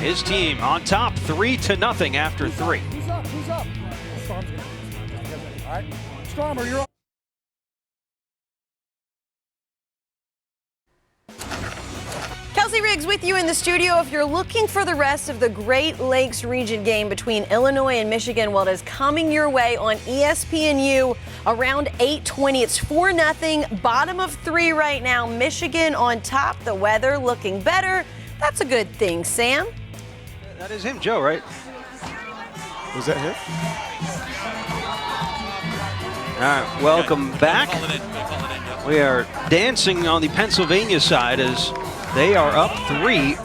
His team on top 3-0 after 3. Who's up? Who's up? Storm's gonna all right. Stormer, you're up. Kelsey Riggs with you in the studio. If you're looking for the rest of the Great Lakes region game between Illinois and Michigan, well, it is coming your way on ESPNU around 8:20. It's 4-0, bottom of 3 right now. Michigan on top, the weather looking better. That's a good thing, Sam. That is him, Joe, right? Was that him? All right, welcome back. We are dancing on the Pennsylvania side as they are up 3-0.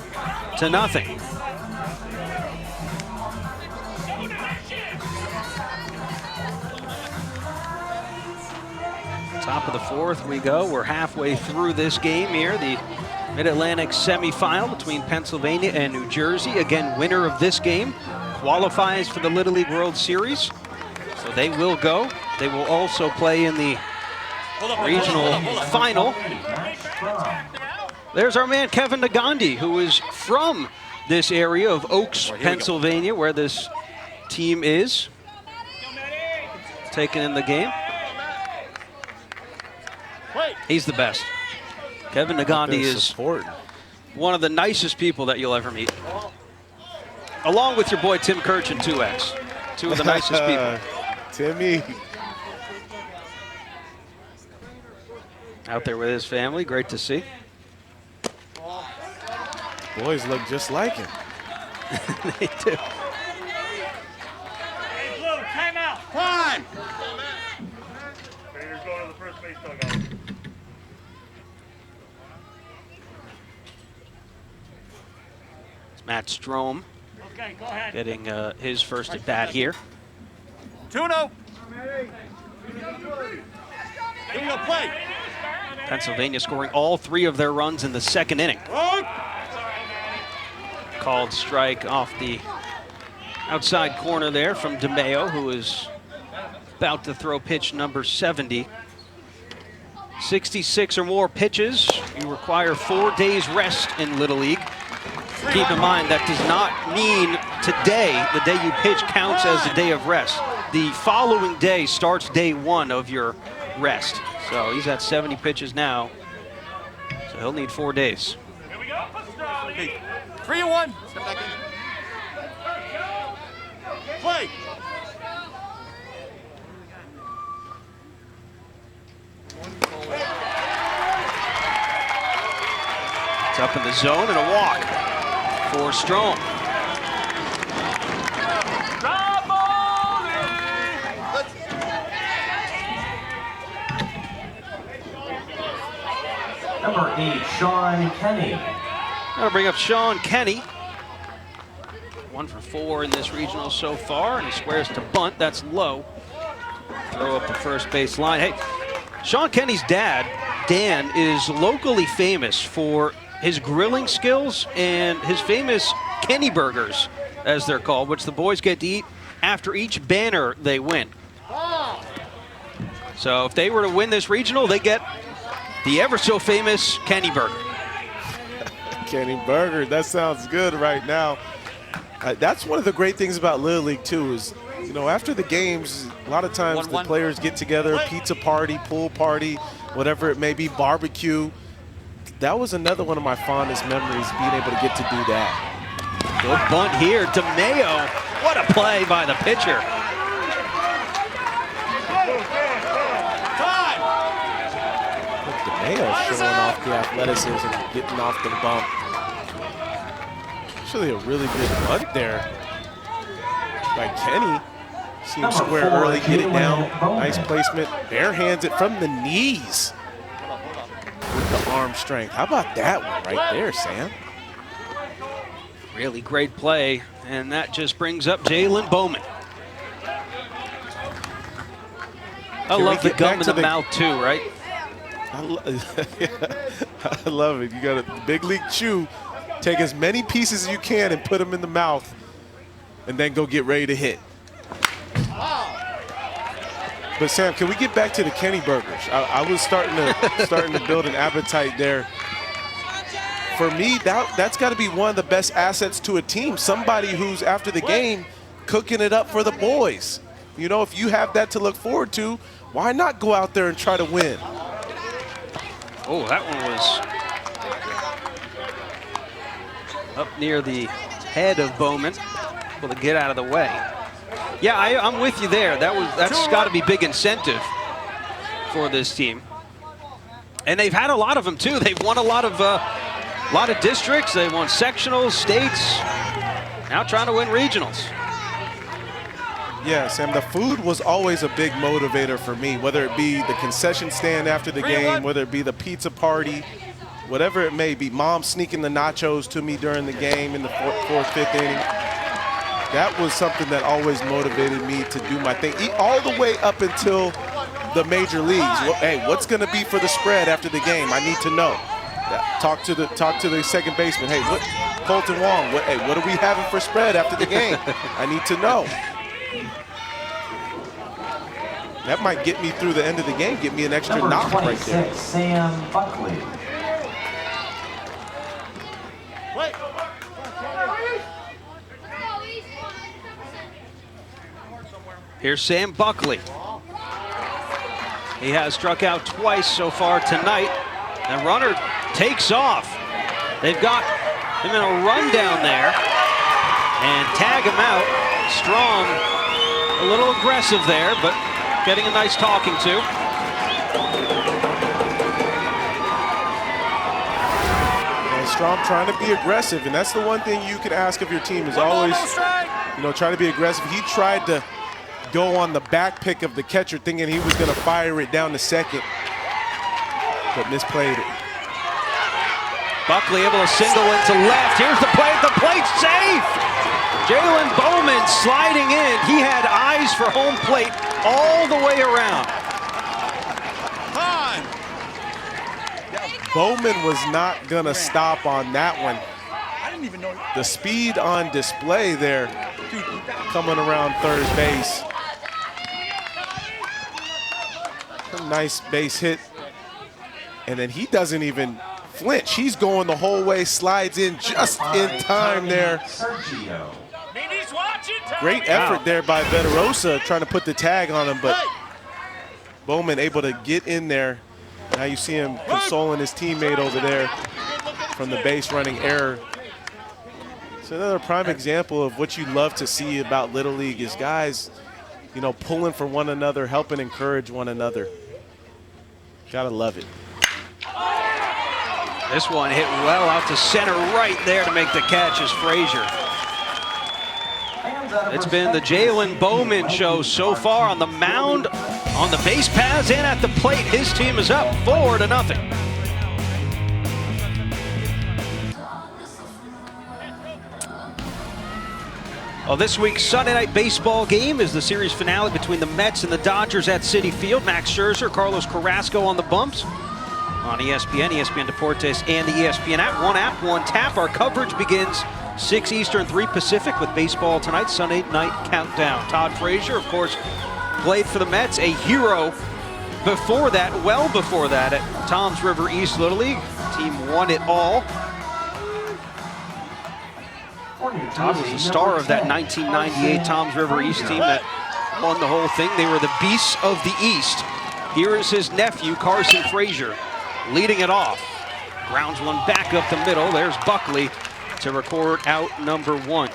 Top of the 4th we go. We're halfway through this game here. The Mid-Atlantic semifinal between Pennsylvania and New Jersey. Again, winner of this game qualifies for the Little League World Series. So they will go. They will also play in the regional final. There's our man Kevin Nagandi, who is from this area of Oaks, Pennsylvania, where this team is taking in the game. He's the best. Kevin Nagandi is one of the nicest people that you'll ever meet. Along with your boy Tim Kirch and 2X. Two of the nicest people. Timmy. Out there with his family, great to see. Boys look just like him. They do. Hey, Blue, time out. Time. Matt Strom getting his first at bat here. 2-0. Here we go, play. Pennsylvania scoring all 3 of their runs in the second inning. Called strike off the outside corner there from DeMeo, who is about to throw pitch number 70. 66 or more pitches. You require 4 days rest in Little League. Keep in mind that does not mean today, the day you pitch counts as a day of rest. The following day starts day 1 of your rest. So he's at 70 pitches now. So he'll need 4 days. Here we go. Okay. 3-1. Step back in. Play. It's up in the zone and a walk for Strom. Number 8, Sean Kenny. I'll bring up Sean Kenny. 1 for 4 in this regional so far, and he squares to bunt. That's low. Throw up the first base line. Hey, Sean Kenny's dad, Dan, is locally famous for his grilling skills and his famous Kenny burgers, as they're called, which the boys get to eat after each banner they win. So if they were to win this regional, they get the ever so famous Kenny burger. Kenny burger, that sounds good right now. That's one of the great things about Little League too is, you know, after the games, a lot of times the players get together, pizza party, pool party, whatever it may be, barbecue. That was another one of my fondest memories, being able to get to do that. Good bunt here, DeMeo. What a play by the pitcher. DeMeo showing off the athleticism, getting off the bump. Actually a really good bunt there by Kenny. See him square early, get it down. Nice placement. Barehands it from the knees with the arm strength. How about that one right there, Sam? Really great play, and that just brings up Jalen Bowman. I love the gum in the mouth too, right? I love it. You got a big league chew. Take as many pieces as you can and put them in the mouth, and then go get ready to hit. But Sam, can we get back to the Kenny burgers? I was starting to build an appetite there. For me, that's got to be one of the best assets to a team. Somebody who's after the game cooking it up for the boys. You know, if you have that to look forward to, why not go out there and try to win? Oh, that one was up near the head of Bowman. Able to get out of the way. Yeah, I'm with you there. That's got to be big incentive for this team. And they've had a lot of them too. They've won a lot of districts. They won sectionals, states. Now trying to win regionals. Yeah, Sam, the food was always a big motivator for me, whether it be the concession stand after the game, whether it be the pizza party, whatever it may be. Mom sneaking the nachos to me during the game in the fourth, fifth inning. That was something that always motivated me to do my thing, all the way up until the major leagues. Hey, what's going to be for the spread after the game? I need to know. Talk to the second baseman. Hey, Colton Wong? What are we having for spread after the game? I need to know. That might get me through the end of the game, get me an extra knock right there. Sam Buckley. Here's Sam Buckley. He has struck out twice so far tonight. And runner takes off. They've got him in a run down there and tag him out. Strong, a little aggressive there, but getting a nice talking to. And Strong trying to be aggressive, and that's the one thing you can ask of your team is always, you know, try to be aggressive. He tried to go on the back pick of the catcher thinking he was going to fire it down to second, but misplayed it. Buckley able to single into left. Here's the play at the plate, safe! Jalen Bowman sliding in. He had eyes for home plate all the way around. Bowman was not gonna stop on that one. I didn't even know. The speed on display there, coming around third base. A nice base hit. And then he doesn't even flinch. He's going the whole way, slides in just in time there. Great effort there by Veterosa trying to put the tag on him, but Bowman able to get in there. Now you see him consoling his teammate over there from the base running error. It's another prime example of what you love to see about Little League is guys, you know, pulling for one another, helping encourage one another. Gotta love it. This one hit well out to center right there to make the catch is Frazier. It's been the Jalen Bowman show so far on the mound, on the base paths, and at the plate. His team is up 4-0. Well, this week's Sunday night baseball game is the series finale between the Mets and the Dodgers at Citi Field. Max Scherzer, Carlos Carrasco on the bumps. On ESPN, ESPN Deportes, and the ESPN app. One app, one tap. Our coverage begins 6 Eastern, 3 Pacific with baseball tonight, Sunday night countdown. Todd Frazier, of course, played for the Mets, a hero before that, well before that, at Toms River East Little League. Team won it all. Todd was the star of that 1998 Toms River East team that won the whole thing. They were the Beasts of the East. Here is his nephew, Carson Frazier, leading it off. Grounds one back up the middle. There's Buckley to record out number 1.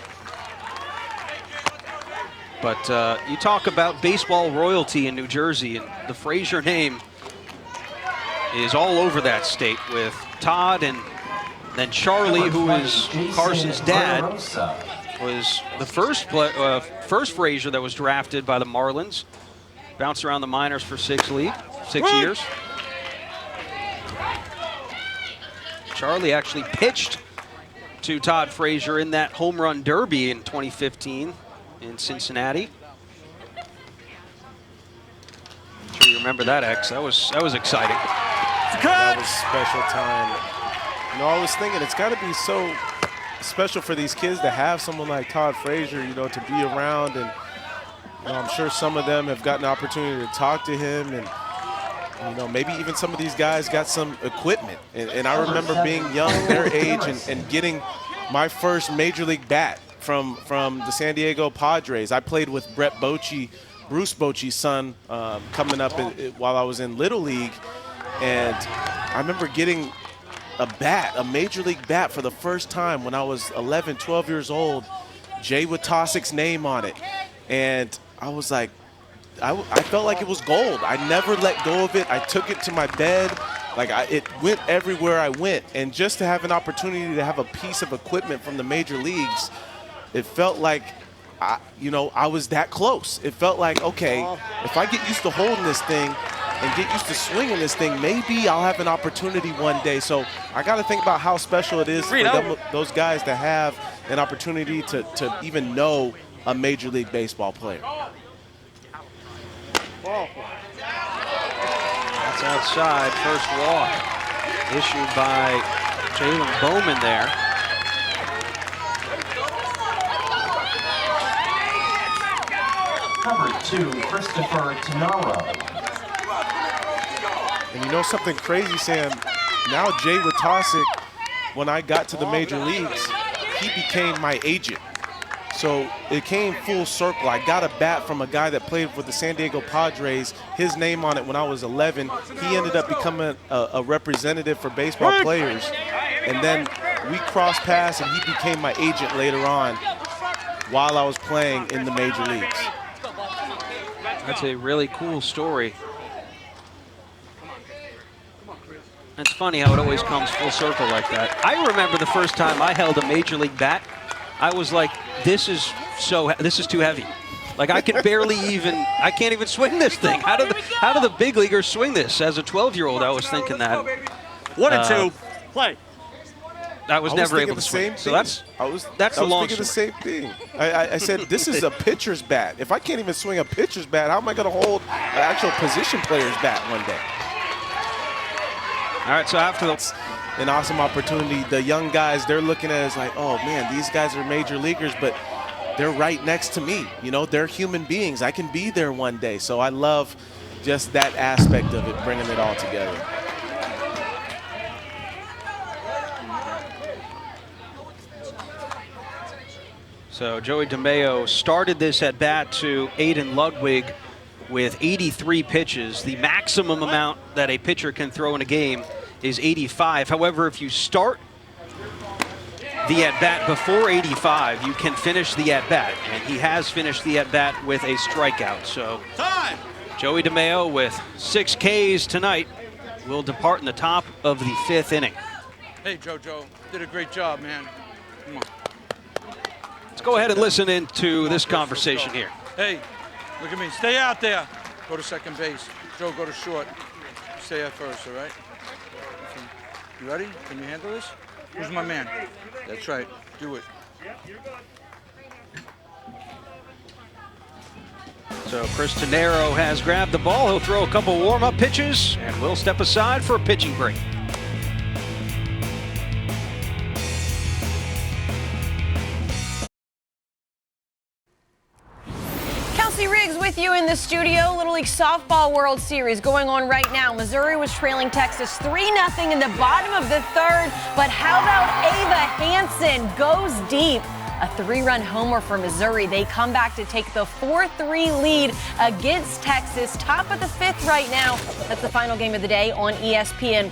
But you talk about baseball royalty in New Jersey, and the Frazier name is all over that state with Todd, and then Charlie, who is Carson's dad, was the first Frazier that was drafted by the Marlins. Bounced around the minors for 6 years. Charlie actually pitched to Todd Frazier in that home run derby in 2015 in Cincinnati. I'm sure you remember that, X. That was exciting. That was a special time. You know, I was thinking it's got to be so special for these kids to have someone like Todd Frazier, you know, to be around. And you know, I'm sure some of them have gotten an opportunity to talk to him, and you know, maybe even some of these guys got some equipment. And I remember being young, their age, and getting my first major league bat from the San Diego Padres. I played with Brett Bochy, Bruce Bochy's son, coming up while I was in Little League, and I remember getting a major league bat for the first time when I was 11, 12 years old. Jay Witosik's name on it, and I was like, I felt like it was gold. I never let go of it. I took it to my bed. Like it went everywhere I went. And just to have an opportunity to have a piece of equipment from the major leagues, it felt like, I was that close. It felt like, okay, if I get used to holding this thing and get used to swinging this thing, maybe I'll have an opportunity one day. So I got to think about how special it is for those guys to have an opportunity to even know a Major League Baseball player. That's outside, first walk issued by Jalen Bowman there. Number 2, Christopher Tenaro. And you know something crazy, Sam? Now Jay Witosik, when I got to the major leagues, he became my agent. So it came full circle. I got a bat from a guy that played for the San Diego Padres, his name on it when I was 11. He ended up becoming a representative for baseball players. And then we crossed paths and he became my agent later on while I was playing in the major leagues. That's a really cool story. It's funny how it always comes full circle like that. I remember the first time I held a major league bat, I was like, this is too heavy. Like I can't even swing this thing. How do the big leaguers swing this? As a 12-year-old, I was thinking that. 1 and 2, play. I was never able to swing. So that's I was the long thinking the same thing. I said, this is a pitcher's bat. If I can't even swing a pitcher's bat, how am I going to hold an actual position player's bat one day? All right, so after the an awesome opportunity, the young guys, they're looking at it as like, oh man, these guys are major leaguers, but they're right next to me. You know, they're human beings. I can be there one day. So I love just that aspect of it, bringing it all together. So Joey DeMayo started this at bat to Aiden Ludwig with 83 pitches. The maximum amount that a pitcher can throw in a game is 85. However, if you start the at-bat before 85, you can finish the at-bat. And he has finished the at-bat with a strikeout. So Joey DeMayo with 6 Ks tonight will depart in the top of the 5th inning. Hey, JoJo, did a great job, man. Come on. Let's go ahead and listen into this conversation here. Hey, look at me. Stay out there. Go to second base. Joe, go to short. Stay at first, all right? You ready? Can you handle this? Who's my man? That's right. Do it. So Chris Tenero has grabbed the ball. He'll throw a couple warm-up pitches, and we'll step aside for a pitching break. With you in the studio. Little League Softball World Series going on right now. Missouri was trailing Texas 3-0 in the bottom of the 3rd, but how about Ava Hansen goes deep? A 3-run homer for Missouri. They come back to take the 4-3 lead against Texas. Top of the 5th right now. That's the final game of the day on ESPN+.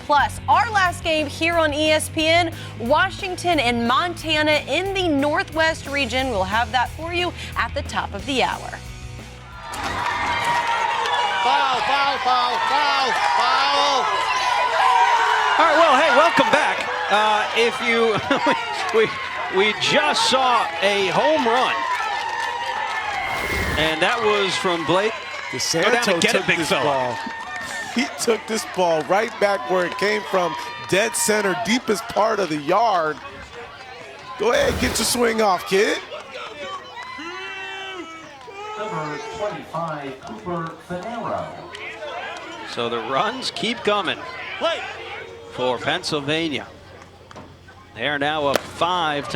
Our last game here on ESPN, Washington and Montana in the Northwest region. We'll have that for you at the top of the hour. Foul, foul, foul, foul, foul. All right, well, hey, welcome back. If you, we just saw a home run, and that was from Blake. DeSanto took this ball. He took this ball right back where it came from, dead center, deepest part of the yard. Go ahead, get your swing off, kid. Number 25, Cooper Finero. So the runs keep coming for Pennsylvania. They are now up 5-0.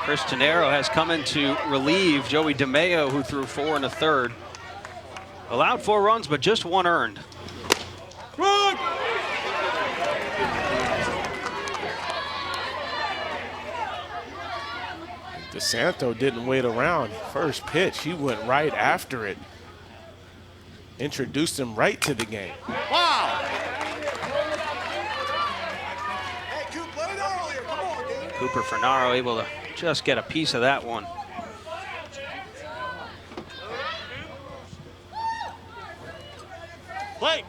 Chris Tenero has come in to relieve Joey DeMayo, who threw 4 1/3. Allowed 4 runs, but just 1 earned. Run! DeSanto didn't wait around. First pitch, he went right after it. Introduced him right to the game. Wow! Cooper Finero able to just get a piece of that one. Play.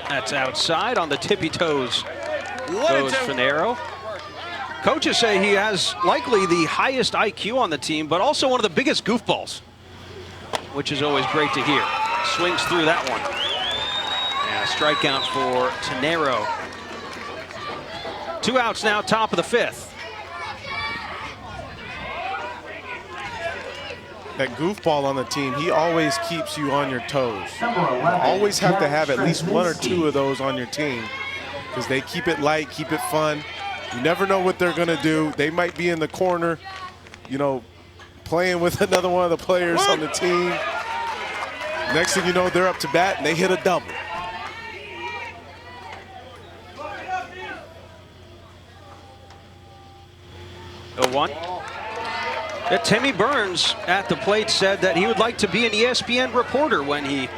That's outside on the tippy toes. Goes Finero. Coaches say he has likely the highest IQ on the team, but also one of the biggest goofballs, which is always great to hear. Swings through that one. And a strikeout for Tenero. 2 outs now, top of the 5th. That goofball on the team, he always keeps you on your toes. Always have to have at least 1 or 2 of those on your team because they keep it light, keep it fun. You never know what they're going to do. They might be in the corner, you know, playing with another one of the players on the team. Next thing you know, they're up to bat and they hit a double. The 1. Timmy Burns at the plate said that he would like to be an ESPN reporter when he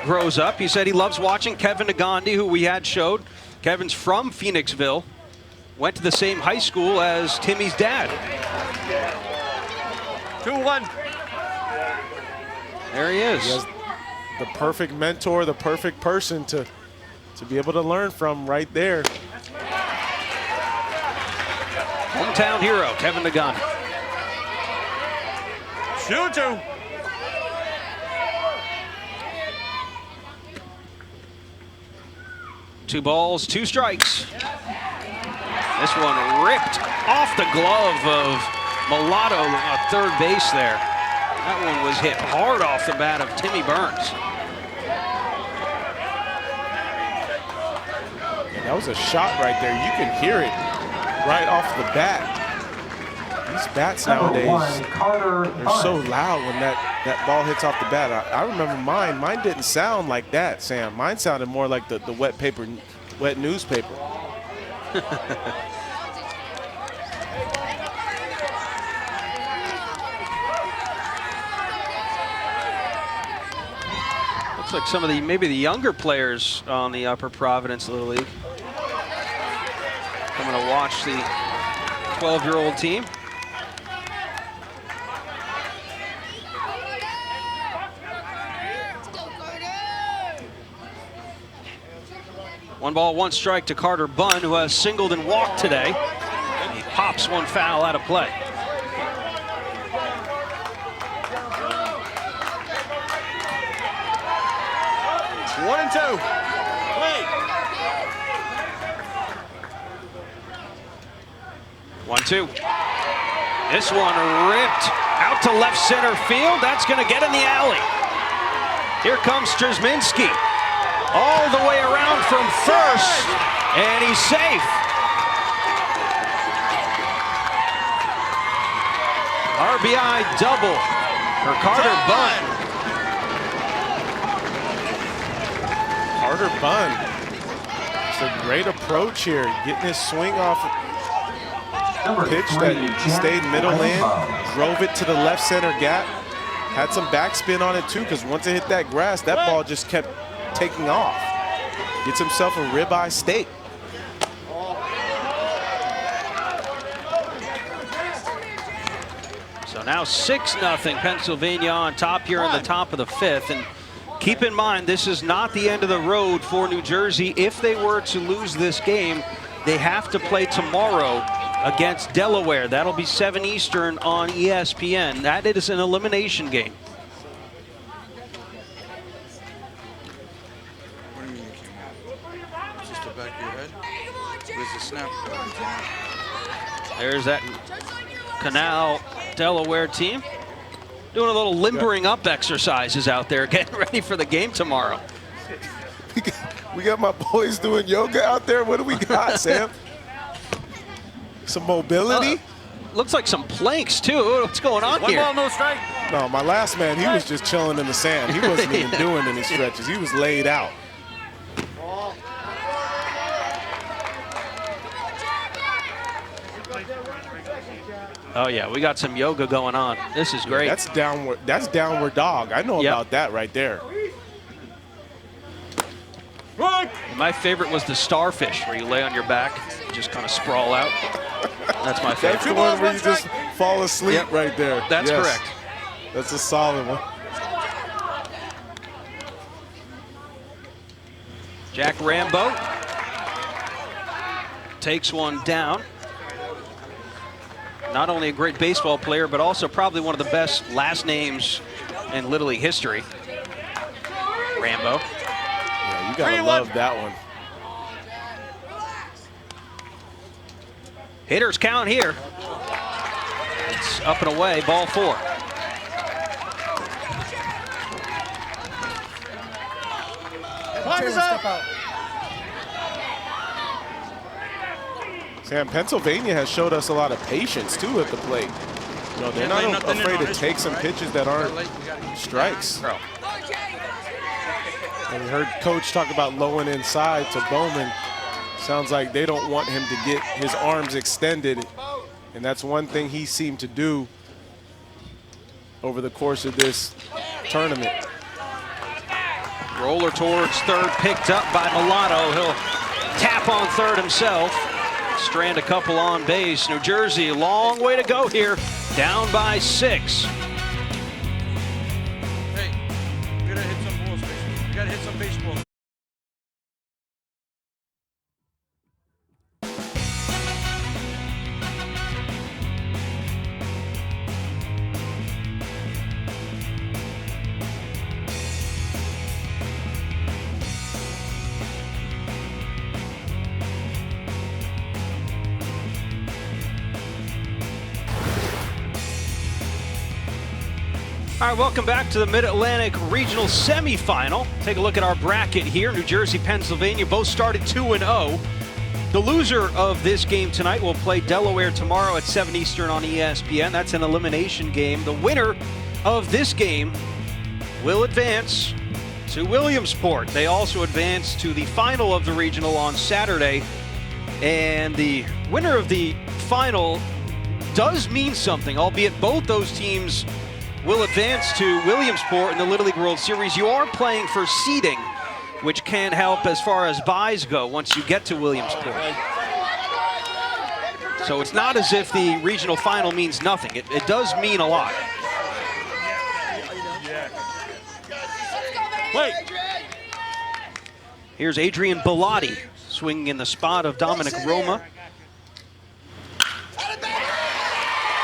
grows up. He said he loves watching Kevin Nagandi, who we had showed. Kevin's from Phoenixville, went to the same high school as Timmy's dad. 2-1. There he is. He has the perfect mentor, the perfect person to be able to learn from right there. Hometown hero, Kevin Nagandi. Shoot him. 2 balls, 2 strikes. This one ripped off the glove of Mulatto on third base there. That one was hit hard off the bat of Timmy Burns. Yeah, that was a shot right there. You can hear it right off the bat. These bats nowadays, they're so loud when that ball hits off the bat. I remember mine. Mine didn't sound like that, Sam. Mine sounded more like the wet newspaper. Looks like some of maybe the younger players on the Upper Providence Little League coming to watch the 12-year-old team. One ball, 1 strike to Carter Bunn, who has singled and walked today. And he pops one foul out of play. One and 2. Play. 1-2. This one ripped out to left center field. That's going to get in the alley. Here comes Strzeminski. All the way around from first, and he's safe. RBI double for Carter Bunn. Carter Bunn. It's a great approach here, getting his swing off a pitch that stayed middle in, drove it to the left center gap, had some backspin on it too, because once it hit that grass, that ball just kept taking off. Gets himself a ribeye steak. So now 6-0 Pennsylvania on top here in the top of the 5th. And keep in mind, this is not the end of the road for New Jersey. If they were to lose this game, they have to play tomorrow against Delaware. That'll be 7 Eastern on ESPN. That is an elimination game. There's that Canal Delaware team doing a little limbering up exercises out there, getting ready for the game tomorrow. We got my boys doing yoga out there. What do we got, Sam? Some mobility? Looks like some planks too. What's going on here? 1 ball, no strike. No, my last man, he was just chilling in the sand. He wasn't even doing any stretches. He was laid out. Oh yeah, we got some yoga going on. This is great. That's downward dog. I know about that right there. My favorite was the starfish, where you lay on your back, just kind of sprawl out. That's my favorite. That's the one where you just fall asleep right there. That's correct. That's a solid one. Jack Rambo takes one down. Not only a great baseball player, but also probably one of the best last names in Little League history. Rambo. Yeah, you gotta love that one. Hitters count here. It's up and away, ball 4. Clock is up. Sam, Pennsylvania has showed us a lot of patience too at the plate. You know, they're not afraid to take some pitches that aren't strikes. And we heard Coach talk about lowing inside to Bowman. Sounds like they don't want him to get his arms extended, and that's one thing he seemed to do over the course of this tournament. Roller towards third, picked up by Mulatto. He'll tap on third himself. Strand a couple on base. New Jersey, a long way to go here. Down by 6. Hey, we gotta hit some balls, baseball. We gotta hit some baseball. All right, welcome back to the Mid-Atlantic Regional Semifinal. Take a look at our bracket here. New Jersey, Pennsylvania both started 2-0. The loser of this game tonight will play Delaware tomorrow at 7 Eastern on ESPN. That's an elimination game. The winner of this game will advance to Williamsport. They also advance to the final of the regional on Saturday. And the winner of the final does mean something, albeit both those teams will advance to Williamsport in the Little League World Series. You are playing for seeding, which can help as far as buys go once you get to Williamsport. So it's not as if the regional final means nothing. It does mean a lot. Wait. Here's Adrian Bellotti swinging in the spot of Dominic Roma.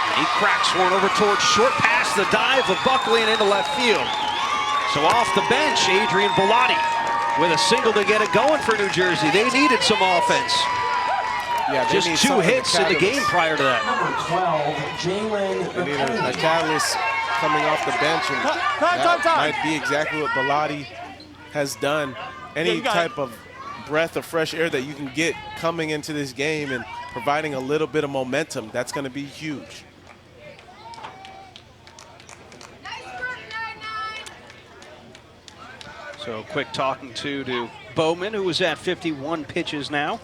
And he cracks one over towards short pass, the dive of Buckley and into left field. So off the bench, Adrian Bellotti with a single to get it going for New Jersey. They needed some offense. Yeah, just 2 hits in the game prior to that. They need a catalyst coming off the bench, and that might be exactly what Bellotti has done. Any type of breath of fresh air that you can get coming into this game and providing a little bit of momentum, that's going to be huge. So quick talking to Bowman, who was at 51 pitches now.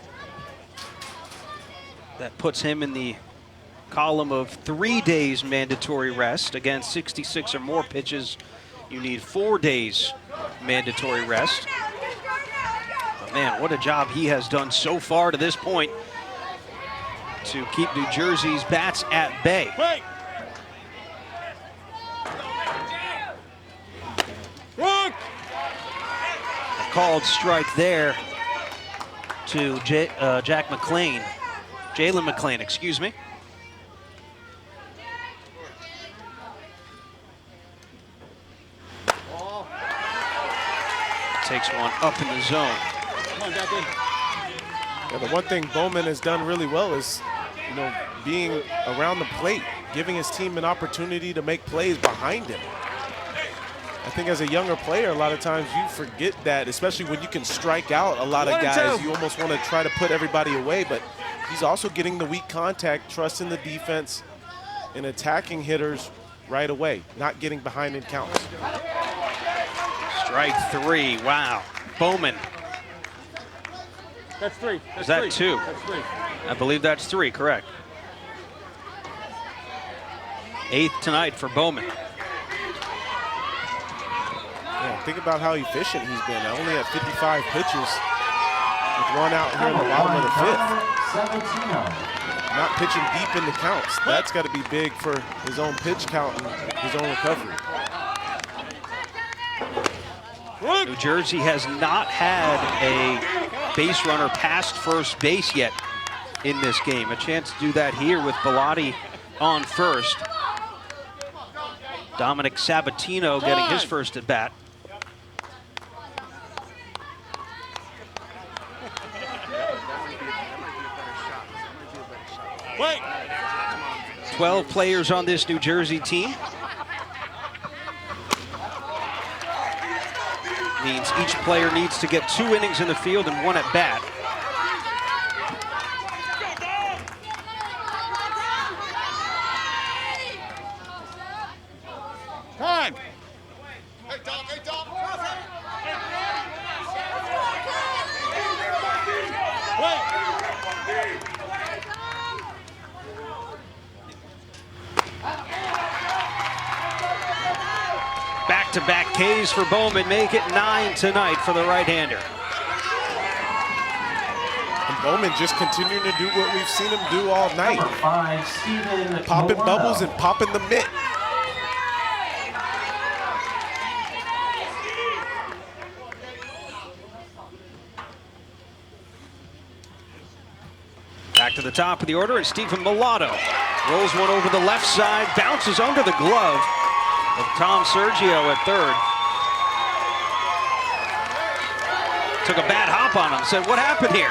That puts him in the column of 3 days mandatory rest. Again, 66 or more pitches, you need 4 days mandatory rest. But man, what a job he has done so far to this point to keep New Jersey's bats at bay. Wait. Called strike there to Jack McClain. Jalen McClain, excuse me. Takes one up in the zone. Come on, Jackie. Yeah, the one thing Bowman has done really well is, being around the plate, giving his team an opportunity to make plays behind him. I think as a younger player, a lot of times you forget that, especially when you can strike out a lot of guys. You almost want to try to put everybody away, but he's also getting the weak contact, trusting the defense, and attacking hitters right away, not getting behind in counts. Strike 3, wow. Bowman. That's 3. Is that 2? That's 3. I believe that's 3, correct. 8th tonight for Bowman. Yeah, think about how efficient he's been. Only at 55 pitches with 1 out here in the bottom of the 5th. Not pitching deep in the counts. That's got to be big for his own pitch count and his own recovery. New Jersey has not had a base runner past first base yet in this game. A chance to do that here with Bellotti on first. Dominic Sabatino getting his first at bat. Wait. 12 players on this New Jersey team. Means each player needs to get 2 innings in the field and 1 at bat. Time. Back-to-back Ks for Bowman, make it 9 tonight for the right-hander. And Bowman just continuing to do what we've seen him do all night. Popping bubbles and popping the mitt. Back to the top of the order, and Stephen Mulatto rolls one over the left side, bounces under the glove of Tom Sergio at third. Took a bad hop on him, said, what happened here?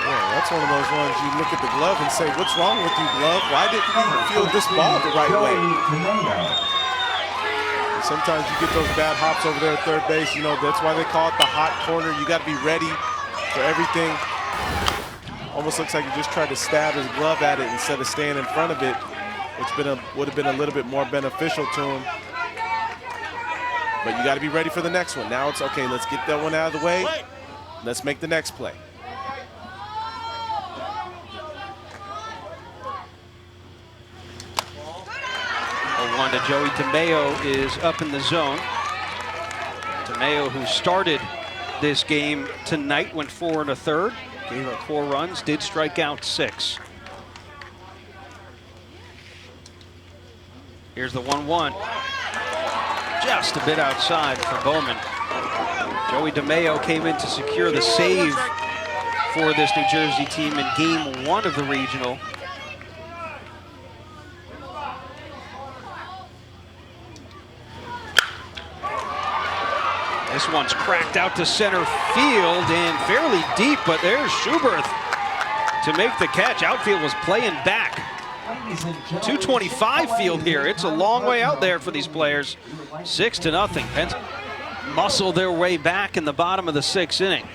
Yeah, That's one of those ones you look at the glove and say, what's wrong with you, glove? Why didn't you field this ball the right way? And sometimes you get those bad hops over there at third base. You know, that's why they call it the hot corner. You got to be ready for everything. Almost looks like he just tried to stab his glove at it instead of staying in front of it, which would have been a little bit more beneficial to him. But you got to be ready for the next one. Now it's okay, let's get that one out of the way. Let's make the next play. One to Joey DeMayo is up in the zone. DeMayo, who started this game tonight, went 4 1/3, gave up 4 runs, did strike out 6. Here's the 1-1. Just a bit outside for Bowman. Joey DeMayo came in to secure the save for this New Jersey team in game 1 of the regional. This one's cracked out to center field and fairly deep, but there's Schubert to make the catch. Outfield was playing back. 225 field here. It's a long way out there for these players. 6-0. Pens muscle their way back in the bottom of the 6th inning.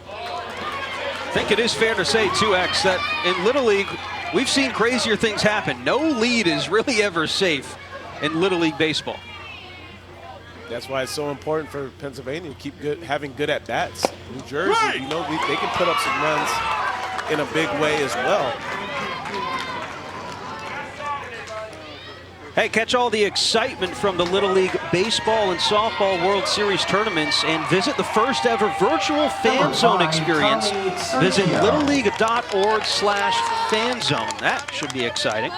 I think it is fair to say, 2X, that in Little League, we've seen crazier things happen. No lead is really ever safe in Little League baseball. That's why it's so important for Pennsylvania to keep having good at-bats. New Jersey, you know, they can put up some runs in a big way as well. Hey, catch all the excitement from the Little League Baseball and Softball World Series tournaments and visit the first ever virtual fan zone experience. Visit littleleague.org/fanzone. That should be exciting.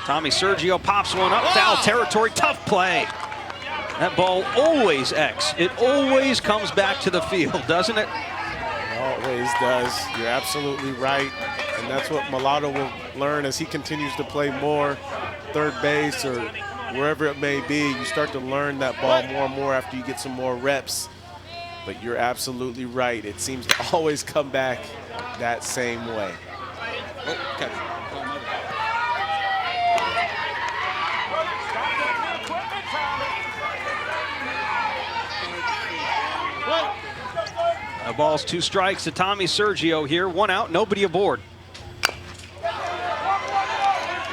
Tommy Sergio pops one up, foul territory, tough play. That ball always X. It always comes back to the field, doesn't it? It always does. You're absolutely right. And that's what Mulatto will learn as he continues to play more third base or wherever it may be. You start to learn that ball more and more after you get some more reps. But you're absolutely right. It seems to always come back that same way. Okay. The ball's 2 strikes to Tommy Sergio here. 1 out, nobody aboard.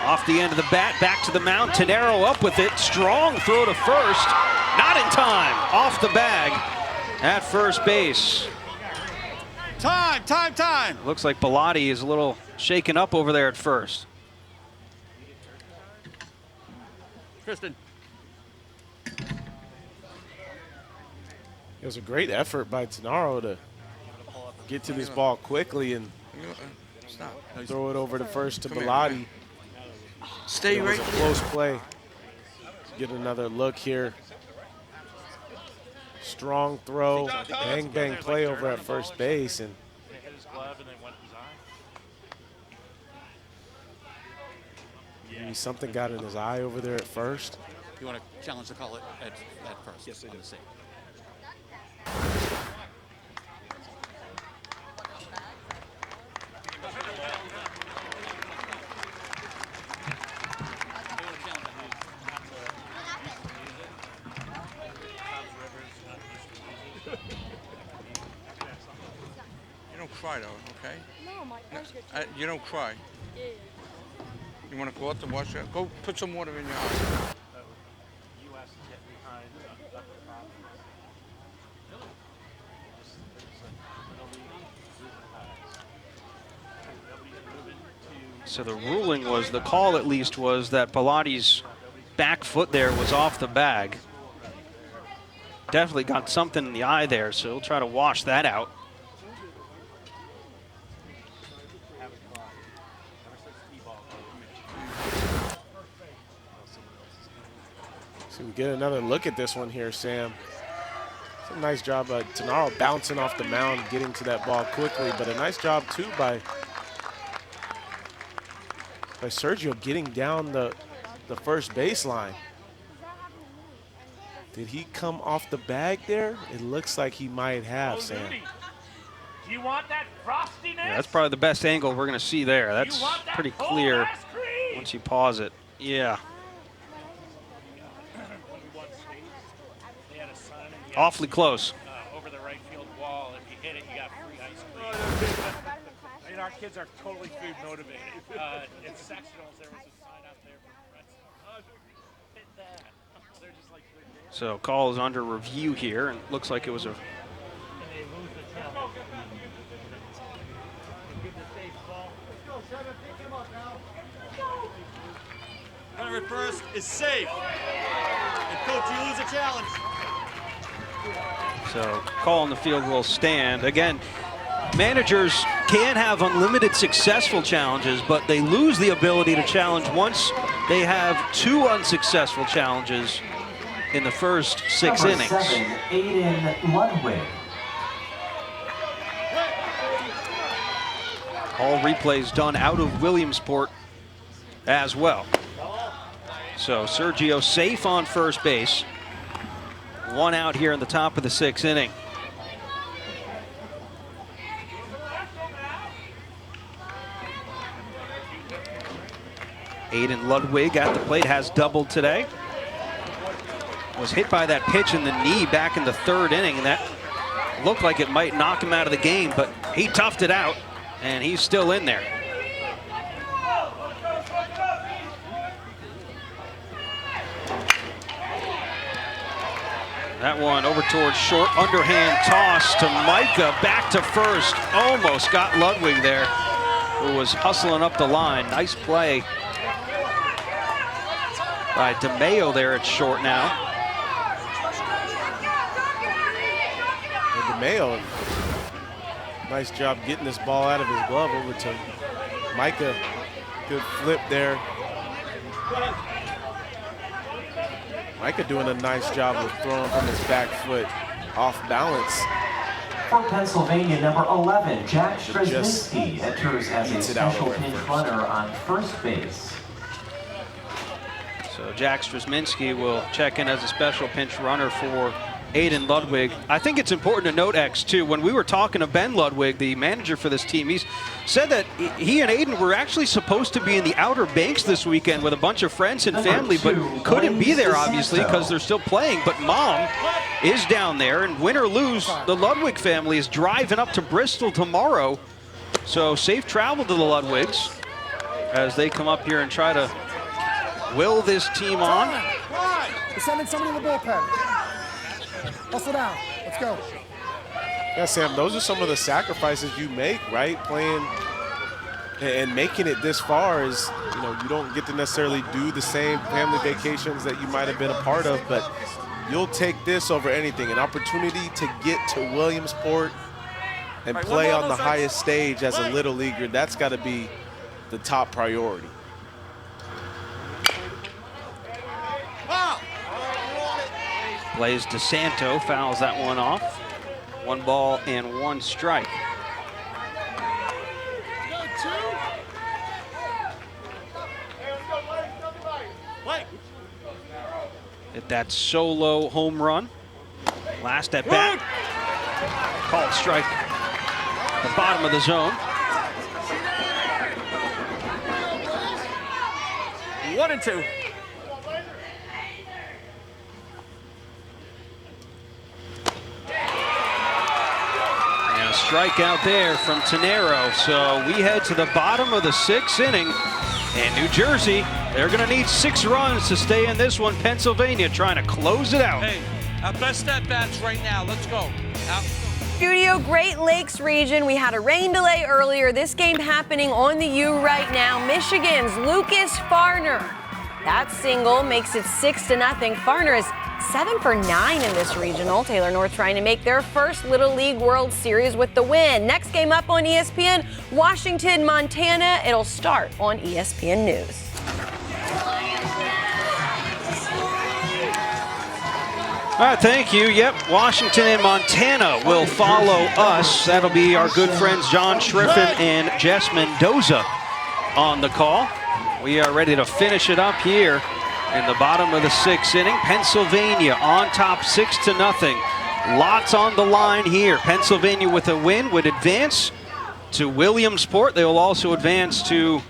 Off the end of the bat, back to the mound. Tenero up with it. Strong throw to first. Not in time. Off the bag at first base. Time. Looks like Bellotti is a little shaken up over there at first. Kristen. It was a great effort by Tenaro to get to this ball quickly and throw it over to first to Bellotti. Stay right there. Close play. Get another look here. Strong throw, bang bang play over at first base, and maybe something got in his eye over there at first. You want to challenge the call at first? Yes, I do. You don't cry though, okay? No, my eyes get You don't cry. Yeah. You want to go out to wash it? Go put some water in your eyes. So the ruling was, the call at least was that Bellotti's back foot there was off the bag. Definitely got something in the eye there, so he'll try to wash that out. So we get another look at this one here, Sam. It's a nice job by Tenaro bouncing off the mound, getting to that ball quickly, but a nice job too by Sergio getting down the first baseline. Did he come off the bag there? It looks like he might have, Sam. Do you want that frostiness? Yeah, that's probably the best angle we're going to see there. That's pretty clear once you pause it. Yeah. Awfully close. Over the right field wall. If you hit it, you got free ice cream. I mean, our kids are totally food motivated. In sectionals, there was a sign out there for pretzels. Hit that. They're just like, So call is under review here, and looks like it was a... Runner at first is safe. And coach, you lose a challenge. So call on the field will stand. Again, managers can have unlimited successful challenges, but they lose the ability to challenge once they have 2 unsuccessful challenges in the first 6 innings. 7, Aiden Ludwig. All replays done out of Williamsport as well. So Sergio safe on first base. 1 out here in the top of the 6th inning. Aiden Ludwig at the plate, has doubled today. Was hit by that pitch in the knee back in the 3rd inning, and that looked like it might knock him out of the game, but he toughed it out, and he's still in there. That one over towards short, underhand toss to Micah, back to first. Almost got Ludwig there, who was hustling up the line. Nice play by DeMayo there at short now. And DeMayo, nice job getting this ball out of his glove over to Micah. Good flip there. Micah doing a nice job of throwing from his back foot off balance. For Pennsylvania, number 11, Jack Straczynski enters as a special pinch runner on first base. So Jack Straczynski will check in as a special pinch runner for Aiden Ludwig. I think it's important to note, X, too, when we were talking to Ben Ludwig, the manager for this team, he said that he and Aiden were actually supposed to be in the Outer Banks this weekend with a bunch of friends and family, but couldn't be there, obviously, because they're still playing. But Mom is down there, and win or lose, the Ludwig family is driving up to Bristol tomorrow. So safe travel to the Ludwigs as they come up here and try to will this team on. We're sending somebody in the bullpen. Hustle down. Let's go. Yeah, Sam, those are some of the sacrifices you make, right? Playing and making it this far is, you know, you don't get to necessarily do the same family vacations that you might have been a part of, but you'll take this over anything. An opportunity to get to Williamsport and play on the highest stage as a Little Leaguer, that's got to be the top priority. Blaze DeSanto fouls that one off. 1 ball and 1 strike. Hit that solo home run. Last at bat. Called strike. The bottom of the zone. 1-2. Strikeout there from Tenero. So we head to the bottom of the 6th inning. And New Jersey, they're going to need 6 runs to stay in this one. Pennsylvania trying to close it out. Hey, our best at-bats right now. Let's go. Studio Great Lakes region. We had a rain delay earlier. This game happening on the U right now. Michigan's Lucas Farner. That single makes it 6-0. Farner is 7 for 9 in this regional. Taylor North trying to make their first Little League World Series with the win. Next game up on ESPN, Washington, Montana. It'll start on ESPN News. All right, thank you. Yep, Washington and Montana will follow us. That'll be our good friends John Schriffen and Jess Mendoza on the call. We are ready to finish it up here in the bottom of the 6th inning. Pennsylvania on top 6-0. Lots on the line here. Pennsylvania with a win would advance to Williamsport. They will also advance to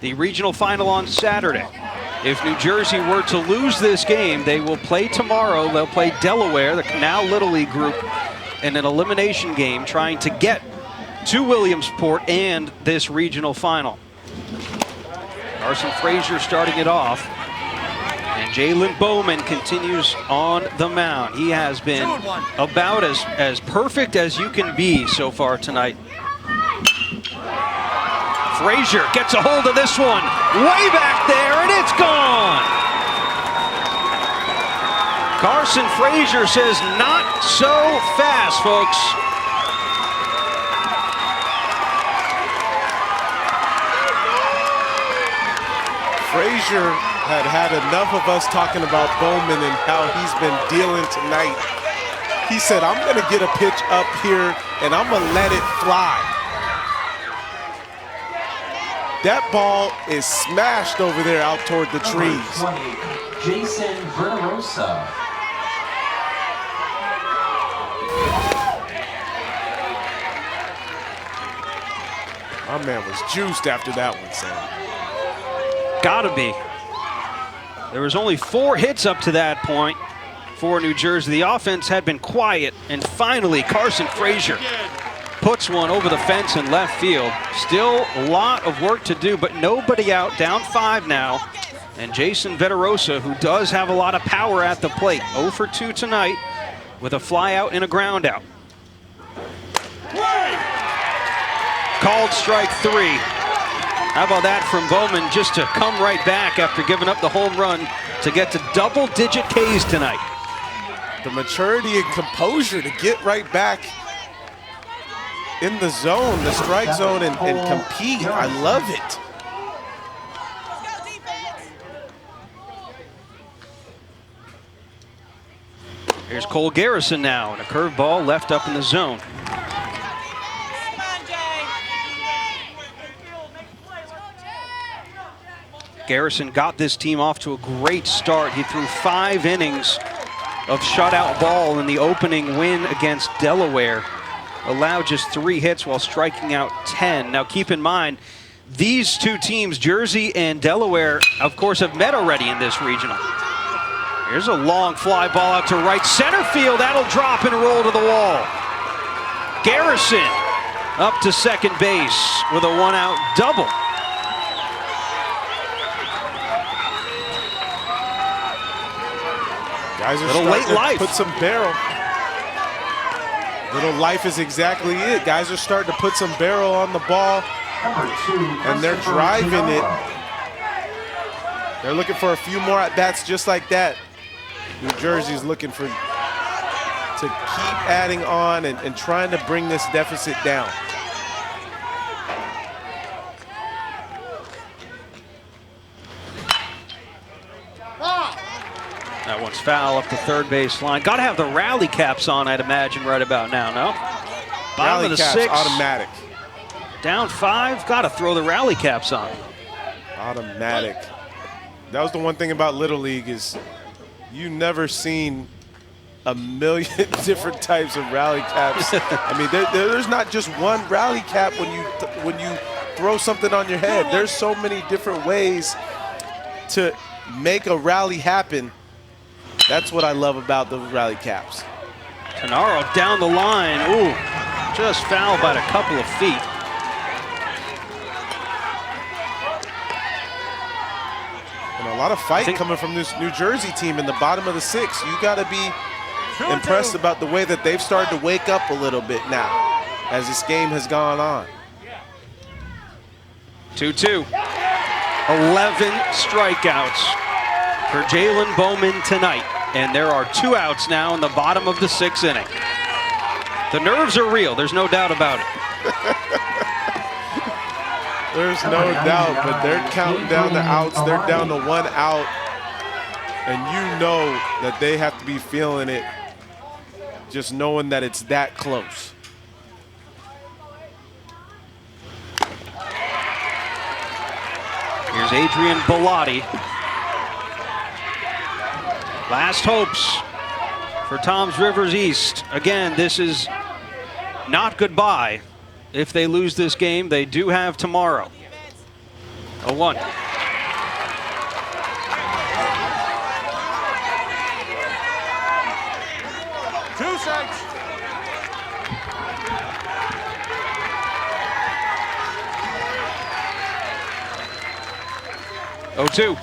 the regional final on Saturday. If New Jersey were to lose this game, they will play tomorrow. They'll play Delaware, the Canal Little League group, in an elimination game trying to get to Williamsport and this regional final. Carson Frazier starting it off. And Jalen Bowman continues on the mound. He has been about as perfect as you can be so far tonight. Frazier gets a hold of this one. Way back there, and it's gone. Carson Frazier says, not so fast, folks. Frazier had enough of us talking about Bowman and how he's been dealing tonight. He said, I'm going to get a pitch up here and I'm going to let it fly. That ball is smashed over there out toward the trees. 20, Jason Verderosa. My man was juiced after that one, Sam. Gotta be. There was only 4 hits up to that point for New Jersey. The offense had been quiet, and finally Carson Frazier puts one over the fence in left field. Still a lot of work to do, but nobody out, down 5 now. And Jason Verderosa, who does have a lot of power at the plate, 0 for 2 tonight with a fly out and a ground out. Called strike 3. How about that from Bowman, just to come right back after giving up the home run to get to double-digit Ks tonight. The maturity and composure to get right back in the zone, the strike zone, and compete. I love it. Here's Cole Garrison now, and a curveball left up in the zone. Garrison got this team off to a great start. He threw 5 innings of shutout ball in the opening win against Delaware. Allowed just 3 hits while striking out 10. Now keep in mind, these 2 teams, Jersey and Delaware, of course, have met already in this regional. Here's a long fly ball out to right center field. That'll drop and roll to the wall. Garrison up to second base with a 1-out double. Guys are little late life. Put some barrel. Little life is exactly it. Guys are starting to put some barrel on the ball, and they're driving it. They're looking for a few more at-bats just like that. New Jersey's looking to keep adding on and trying to bring this deficit down. That one's foul up the third base line. Got to have the rally caps on, I'd imagine, right about now, no? Bottom of the 6th. Automatic. Down 5, got to throw the rally caps on. Automatic. That was the one thing about Little League is you never seen a million different types of rally caps. I mean, there's not just one rally cap when you throw something on your head. There's so many different ways to make a rally happen. That's what I love about those rally caps. Tenaro down the line. Ooh, just fouled by a couple of feet. And a lot of fight coming from this New Jersey team in the bottom of the 6th. You got to be impressed about the way that they've started to wake up a little bit now as this game has gone on. 2-2. 11 strikeouts for Jalen Bowman tonight. And there are 2 outs now in the bottom of the 6th inning. The nerves are real. There's no doubt about it. There's no doubt, but they're counting down the outs. They're down to 1 out. And you know that they have to be feeling it, just knowing that it's that close. Here's Adrian Bellotti. Last hopes for Toms Rivers East. Again, this is not goodbye. If they lose this game, they do have tomorrow. 0-1. Two strikes. Oh, 2.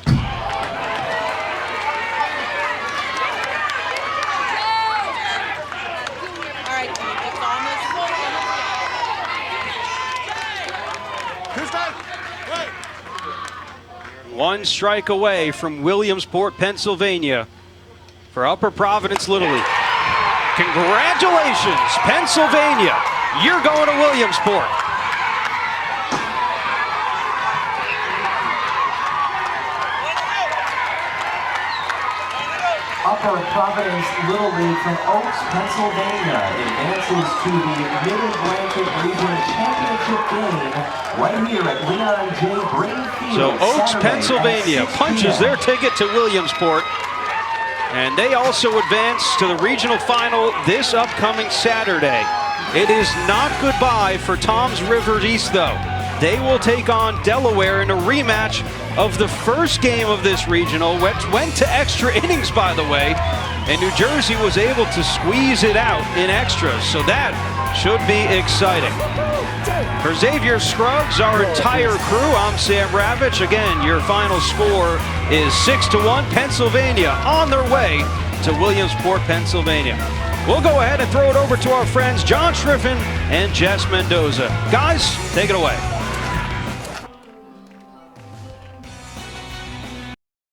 One strike away from Williamsport, Pennsylvania for Upper Providence Little League. Congratulations, Pennsylvania. You're going to Williamsport. Upper Providence Little League from Oaks, Pennsylvania advances to the Mid-Atlantic Region Championship game right here at Leon J. Brady Field. So Oaks, Saturday Pennsylvania punches their ticket to Williamsport, and they also advance to the regional final this upcoming Saturday. It is not goodbye for Toms Rivers East, though. They will take on Delaware in a rematch of the first game of this regional, which went to extra innings, by the way, and New Jersey was able to squeeze it out in extras, so that should be exciting. For Xavier Scruggs, our entire crew, I'm Sam Ravitch. Again, your final score is 6-1, Pennsylvania on their way to Williamsport, Pennsylvania. We'll go ahead and throw it over to our friends John Schriffen and Jess Mendoza. Guys, take it away.